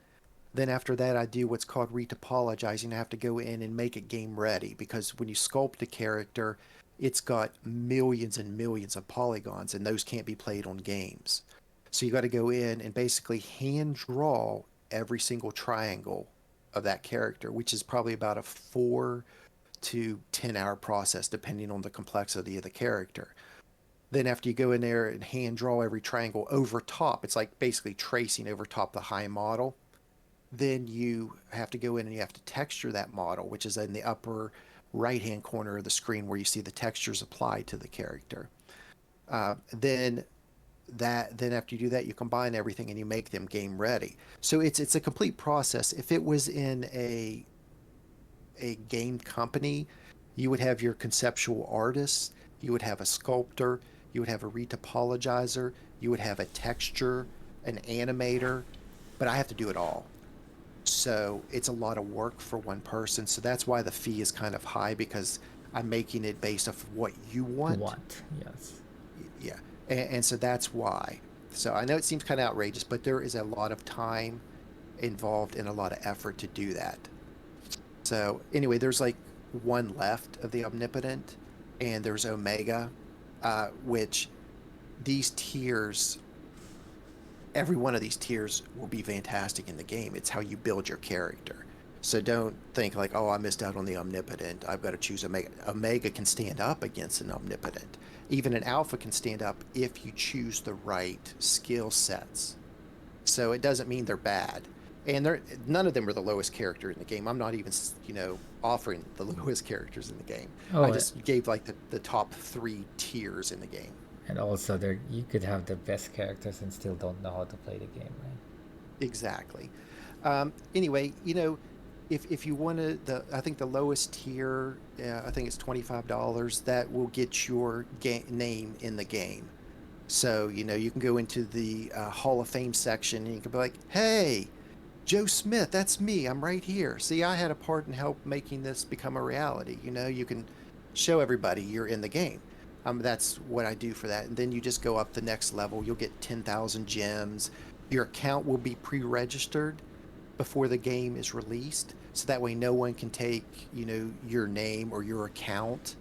Then after that, I do what's called retopologizing. I have to go in and make it game ready because when you sculpt a character, it's got millions and millions of polygons, and those can't be played on games. So you got to go in and basically hand draw every single triangle of that character, which is probably about a 4 to 10 hour process, depending on the complexity of the character. Then after you go in there and hand draw every triangle over top, it's like basically tracing over top the high model. Then you have to go in and you have to texture that model, which is in the upper right hand corner of the screen where you see the textures applied to the character. Then then after you do that, you combine everything and you make them game ready. So it's a complete process. If it was in a game company, you would have your conceptual artist, you would have a sculptor, you would have a retopologizer, you would have a texture, an animator, but I have to do it all. So it's a lot of work for one person. So that's why the fee is kind of high because I'm making it based off of what you want. What? Yes. Yeah. And so that's why. So I know it seems kind of outrageous, but there is a lot of time involved and a lot of effort to do that. So anyway, there's like one left of the Omnipotent, and there's Omega, which these tiers, every one of these tiers will be fantastic in the game. It's how you build your character. So don't think like, oh, I missed out on the omnipotent. I've got to choose Omega. Omega can stand up against an omnipotent. Even an alpha can stand up if you choose the right skill sets. So it doesn't mean they're bad. And none of them are the lowest character in the game. I'm not even, offering the lowest characters in the game. I Oh, just gave like the top 3 tiers in the game. and also there you could have the best characters and still don't know how to play the game, right? Exactly. Anyway, if you want to, I think the lowest tier, I think it's $25. That will get your name in the game. So you can go into the Hall of Fame section and you can be like, "Hey, Joe Smith, that's me. I'm right here. See, I had a part in help making this become a reality." You can show everybody you're in the game. That's what I do for that. And then you just go up the next level. You'll get 10,000 gems. Your account will be pre-registered before the game is released. So that way no one can take, your name or your account.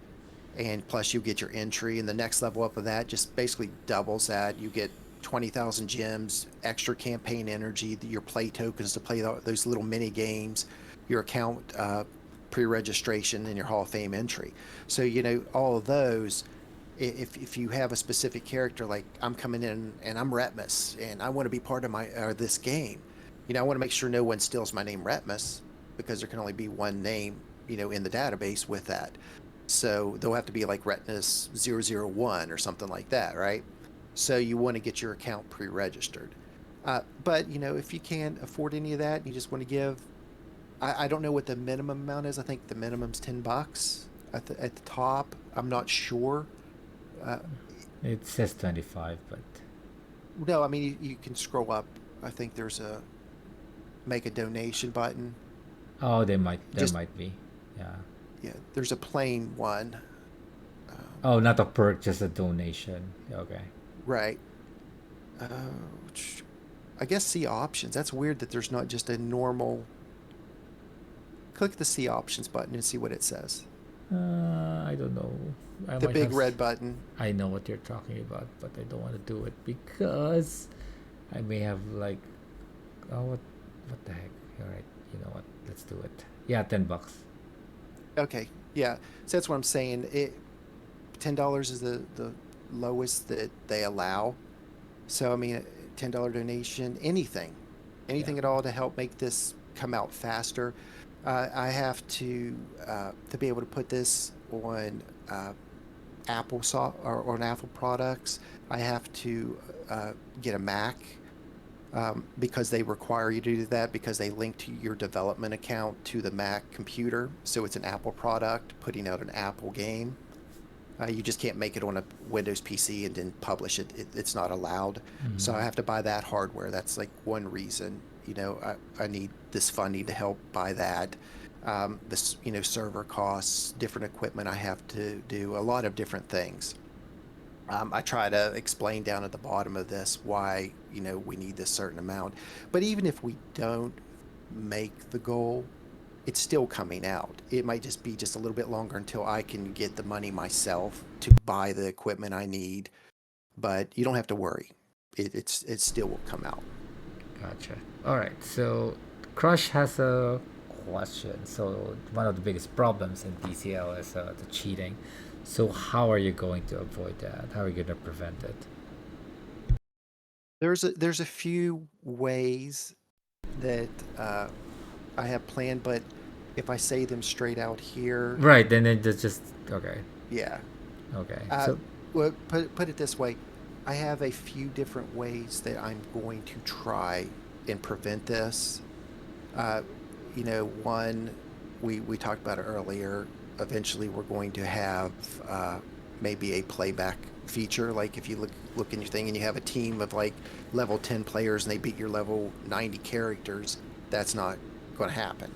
And plus you get your entry. And the next level up of that just basically doubles that. You get 20,000 gems, extra campaign energy, your play tokens to play those little mini games, your account pre-registration, and your Hall of Fame entry. So all of those. If you have a specific character, like I'm coming in and I'm Retmus and I want to be part of this game, I want to make sure no one steals my name Retmus, because there can only be one name in the database with that. So there'll have to be like Retmus 001 or something like that, right? So you want to get your account pre-registered. But if you can't afford any of that, you just want to give. I don't know what the minimum amount is. I think the minimum's $10 at the top. I'm not sure. Uh, It says 25, but no, I mean you can scroll up. I think there's a make a donation button. oh, there Just might be, yeah. Yeah, there's a plain one. Um, Oh, not a perk, just a donation. Okay. right. Uh, I guess see options. That's weird that there's not just a normal. Click the see options button and see what it says. I don't know. I The might big have. red button. I know what you're talking about, but I don't want to do it because I may have like, oh, what the heck? All right, you know what? Let's do it. Yeah, $10. Okay, yeah. So that's what I'm saying. $10 is the lowest that they allow. So I mean, $10 donation, Yeah. anything at all to help make this come out faster. I have to be able to put this on or on Apple products. I have to get a Mac, because they require you to do that, because they link to your development account to the Mac computer. So it's an Apple product putting out an Apple game. You just can't make it on a Windows PC and then publish it. It's not allowed. So I Mm. have to buy that hardware. That's like one reason. I need this funding to help buy that. This, server costs, different equipment I have to do, a lot of different things. I try to explain down at the bottom of this why, we need this certain amount. But even if we don't make the goal, it's still coming out. It might just be just a little bit longer until I can get the money myself to buy the equipment I need. But you don't have to worry. It still will come out. Gotcha. All right. So, Crush has a question. So, one of the biggest problems in DCL is the cheating. So, how are you going to avoid that? How are you going to prevent it? There's a few ways that I have planned, but if I say them straight out here, Right. Then it just okay. yeah. Okay. Uh, So, well, put it this way, I have a few different ways that I'm going to try and prevent this. Uh, one, we talked about it earlier. Eventually, we're going to have maybe a playback feature. Like if you look in your thing and you have a team of like level 10 players and they beat your level 90 characters, that's not going to happen.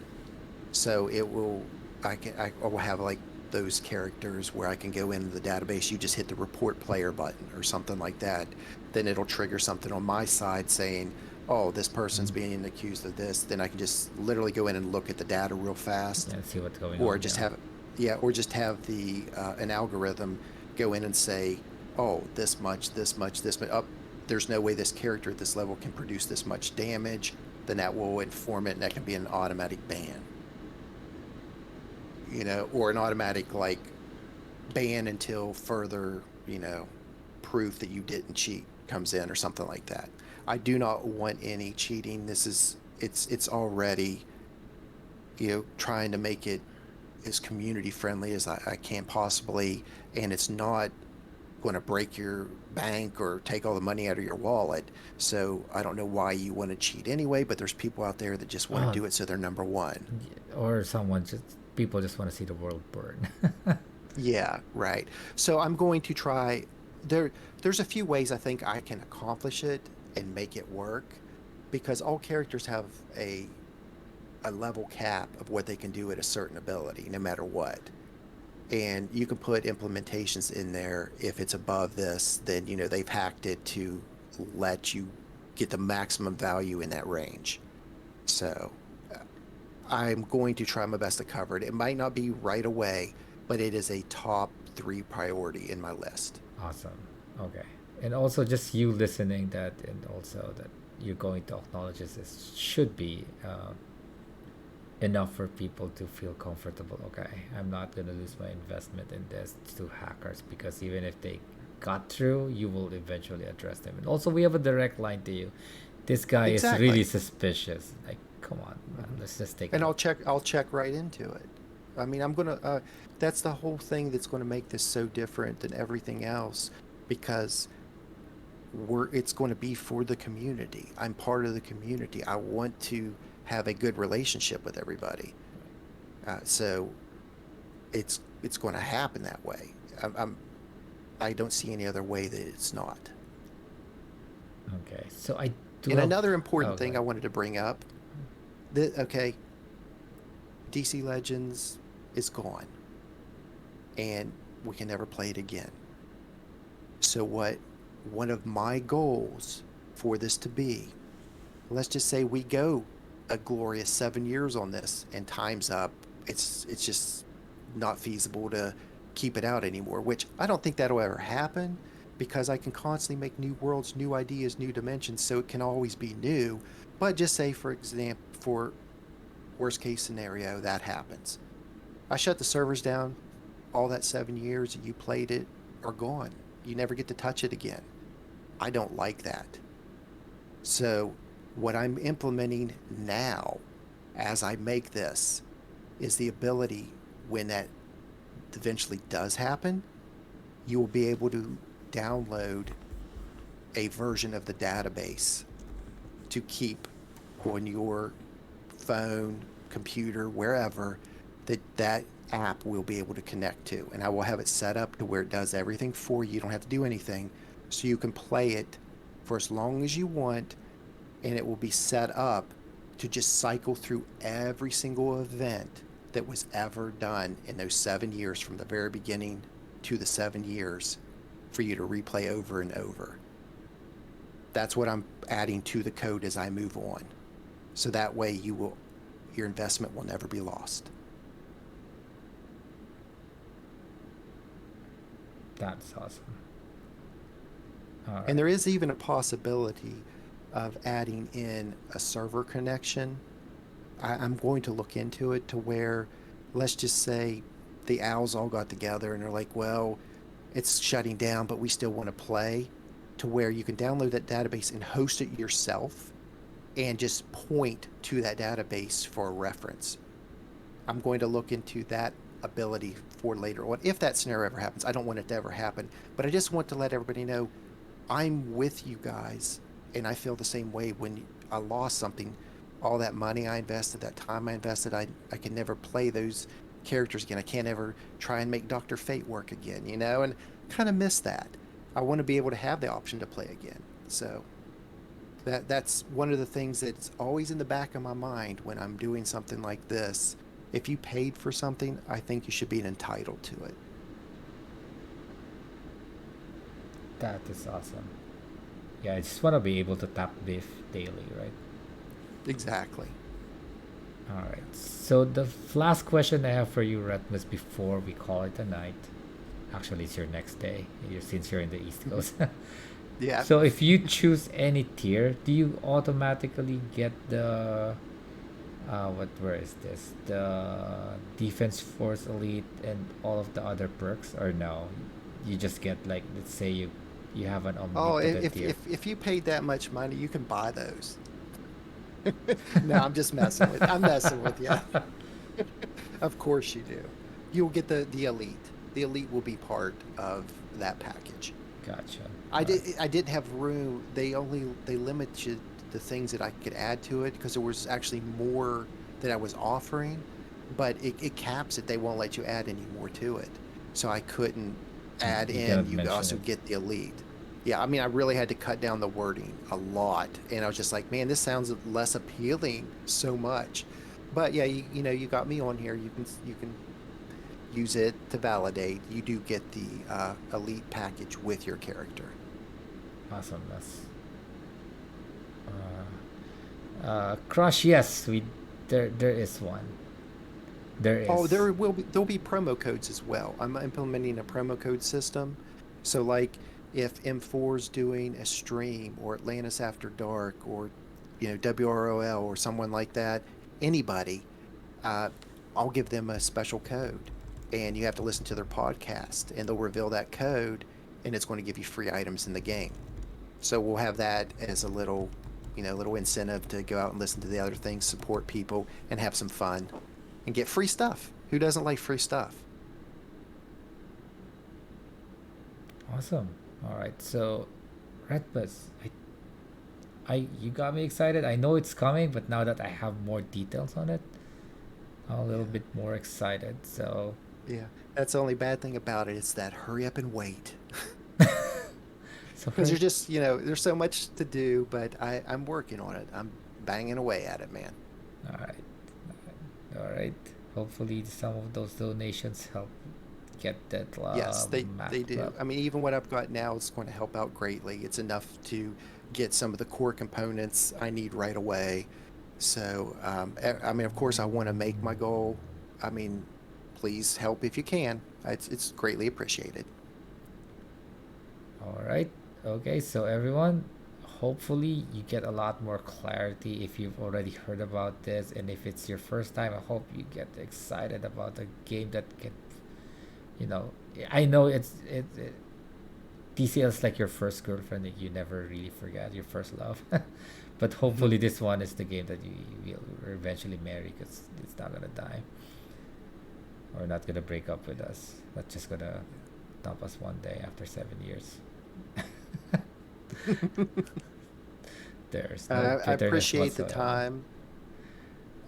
So it will, I will have like those characters where I can go into the database. You just hit the report player button or something like that. Then it'll trigger something on my side saying, oh, this person's mm, being accused of this. Then I can just literally go in and look at the data real fast, yeah, see what's going or on. just Yeah. have, yeah, or just have the an algorithm go in and say, oh, this much, this much, this much. Up, there's no way this character at this level can produce this much damage. Then that will inform it, and that can be an automatic ban. or an automatic like ban until further, proof that you didn't cheat comes in or something like that. I do not want any cheating. It's already, trying to make it as community friendly as I can possibly, and it's not going to break your bank or take all the money out of your wallet. So I don't know why you want to cheat anyway, but there's people out there that just want to Oh, do it so they're number one. or someone just people just want to see the world burn. Yeah, right. So I'm going to try there's a few ways I think I can accomplish it and make it work because all characters have a level cap of what they can do at a certain ability, no matter what. And you can put implementations in there. If it's above this, then they've hacked it to let you get the maximum value in that range. So I'm going to try my best to cover it. It might not be right away, but it is a top three priority in my list. Awesome. Okay. And also just you listening that, and also that you're going to acknowledge this should be enough for people to feel comfortable. Okay, I'm not gonna lose my investment in this to hackers, because even if they got through, you will eventually address them. And also, we have a direct line to you. This guy is really Exactly. suspicious. Like, come on, man. Mhm. Let's just take it And out. I'll check right into it. I mean, that's the whole thing that's going to make this so different than everything else because it's going to be for the community. I'm part of the community. I want to have a good relationship with everybody. So it's going to happen that way. I don't see any other way that it's not. Okay, so I do And have. another Oh, important go thing I ahead. wanted to bring up that okay, DC Legends is gone and we can never play it again. So what one of my goals for this to be, let's just say we go a glorious 7 years on this and time's up. It's just not feasible to keep it out anymore, which I don't think that'll ever happen because I can constantly make new worlds, new ideas, new dimensions, so it can always be new. But just say, for example, for worst case scenario, that happens. I shut the servers down, all that 7 years that you played it are gone. You never get to touch it again. I don't like that. So, what I'm implementing now as I make this is the ability when that eventually does happen, you will be able to download a version of the database to keep on your phone, computer, wherever that app will be able to connect to. And I will have it set up to where it does everything for you. You don't have to do anything. So you can play it for as long as you want, and it will be set up to just cycle through every single event that was ever done in those 7 years from the very beginning to the 7 years for you to replay over and over. That's what I'm adding to the code as I move on. So that way your investment will never be lost. That's awesome. All And right. there is even a possibility of adding in a server connection. I'm going to look into it to where, let's just say the owls all got together and they're like, well, it's shutting down, but we still want to play, to where you can download that database and host it yourself and just point to that database for a reference. I'm going to look into that ability for later on. If that scenario ever happens, I don't want it to ever happen, but I just want to let everybody know I'm with you guys. And I feel the same way when I lost something, all that money I invested, that time I invested, I can never play those characters again. I can't ever try and make Dr. Fate work again, and kind of miss that. I want to be able to have the option to play again. So that's one of the things that's always in the back of my mind when I'm doing something like this. If you paid for something, I think you should be entitled to it. That is awesome. Yeah, I just want to be able to tap beef daily, right? Exactly. All right. So the last question I have for you, Retmus, before we call it a night. Actually, it's your next day, since you're in the East Coast. Yeah. So if you choose any tier, do you automatically get Where is this? The defense force elite and all of the other perks, or no? You just get like, let's say you have an Oh, omnipotent tier. if you paid that much money, you can buy those. No, I'm messing with you. Of course you do. You'll get the elite. The elite will be part of that package. Gotcha. All right. I didn't have room. They limited the things that I could add to it because there was actually more that I was offering, but it caps it. They won't let you add any more to it. So I couldn't add You in. cannot You mention also it. get the elite. Yeah, I mean, I really had to cut down the wording a lot, and I was just like, man, this sounds less appealing so much. But yeah, you know, you got me on here. You can use it to validate. You do get the elite package with your character. Awesomeness. Crush, yes, we there is one. There Oh, is. there'll be promo codes as well. I'm implementing a promo code system. So like if M4 is doing a stream or Atlantis After Dark or WROL or someone like that, anybody, uh, I'll give them a special code. And you have to listen to their podcast and they'll reveal that code and it's going to give you free items in the game. So we'll have that as a little incentive to go out and listen to the other things, support people, and have some fun and get free stuff. Who doesn't like free stuff? Awesome. All right. So, Retpmus, you got me excited. I know it's coming, but now that I have more details on it, I'm a little Yeah, bit more excited. So, yeah. That's the only bad thing about it. It's that hurry up and wait. so Because for there's just, there's so much to do, but I'm working on it. I'm banging away at it, man. all right, all right. Hopefully, some of those donations help get that Yes, map they do. up. I mean, even what I've got now is going to help out greatly. It's enough to get some of the core components I need right away. So, I mean, of course, I want to make my goal. I mean, please help if you can. It's greatly appreciated. All right. Okay. So everyone, hopefully you get a lot more clarity if you've already heard about this, and if it's your first time, I hope you get excited about a game that can, you know, I know it DCL is like your first girlfriend that you never really forget, your first love. But hopefully this one is the game that you will eventually marry because it's not gonna die or not gonna break up with us. Not just gonna dump us one day after 7 years. There's no I bitterness appreciate the whatsoever. time.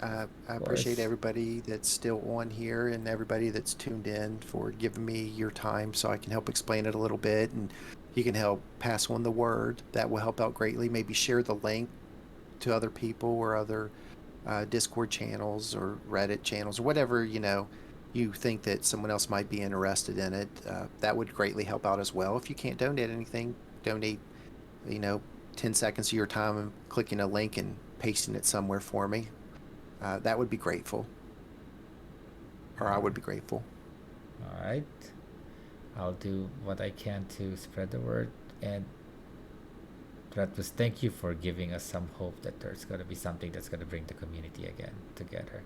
I Of appreciate course. everybody that's still on here and everybody that's tuned in for giving me your time so I can help explain it a little bit and you can help pass on the word. That will help out greatly. Maybe share the link to other people or other Discord channels or Reddit channels or whatever, you think that someone else might be interested in it. That would greatly help out as well. If you can't donate anything, donate, you know, 10 seconds of your time and clicking a link and pasting it somewhere for me. That would be grateful, or I would be grateful. All right. I'll do what I can to spread the word. And Ratmus, thank you for giving us some hope that there's going to be something that's going to bring the community again together.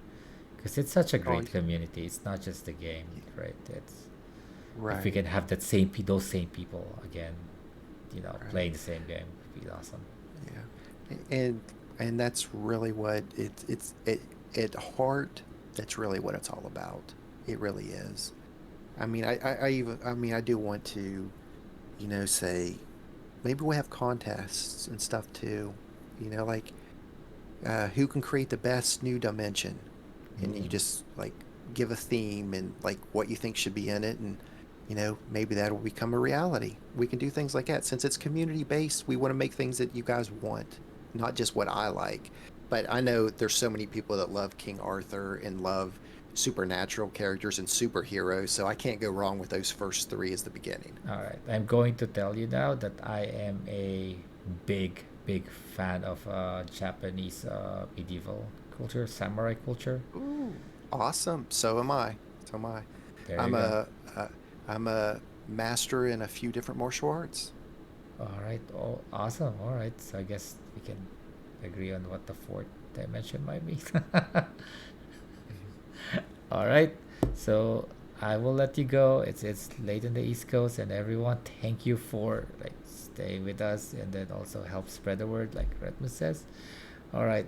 Because it's such a Oh, great community. It's not just the game, right? It's if we right, can have those same people again, right. playing the same game, would be awesome. Yeah. And that's really what it's at heart, that's really what it's all about. It really is. I mean, I mean, I do want to, say maybe we'll have contests and stuff too. Like who can create the best new dimension, and you Mm. just like give a theme and like what you think should be in it, and maybe that'll become a reality. We can do things like that since it's community based. We want to make things that you guys want, not just what I like. But I know there's so many people that love King Arthur and love supernatural characters and superheroes, so I can't go wrong with those first three as the beginning. All right. I'm going to tell you now that I am a big fan of Japanese medieval culture, samurai culture. Ooh, awesome. So am I. So am I. There you I'm go. a I'm a master in a few different martial arts. All right. Oh, awesome. All right. So I guess we can agree on what the fourth Did I mention my meet? All right. So I will let you go. It's late in the East Coast, and everyone, thank you for like staying with us, and then also help spread the word, like Retmus says. All right.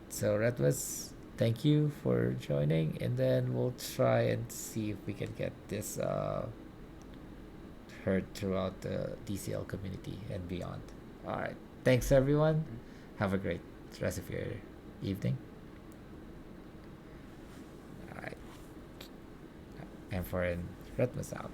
So Retmus, thank you for joining, and then we'll try and see if we can get this heard throughout the DCL community and beyond. All right. Thanks, everyone. Have a great rest of your evening. All right. And for Retmus out.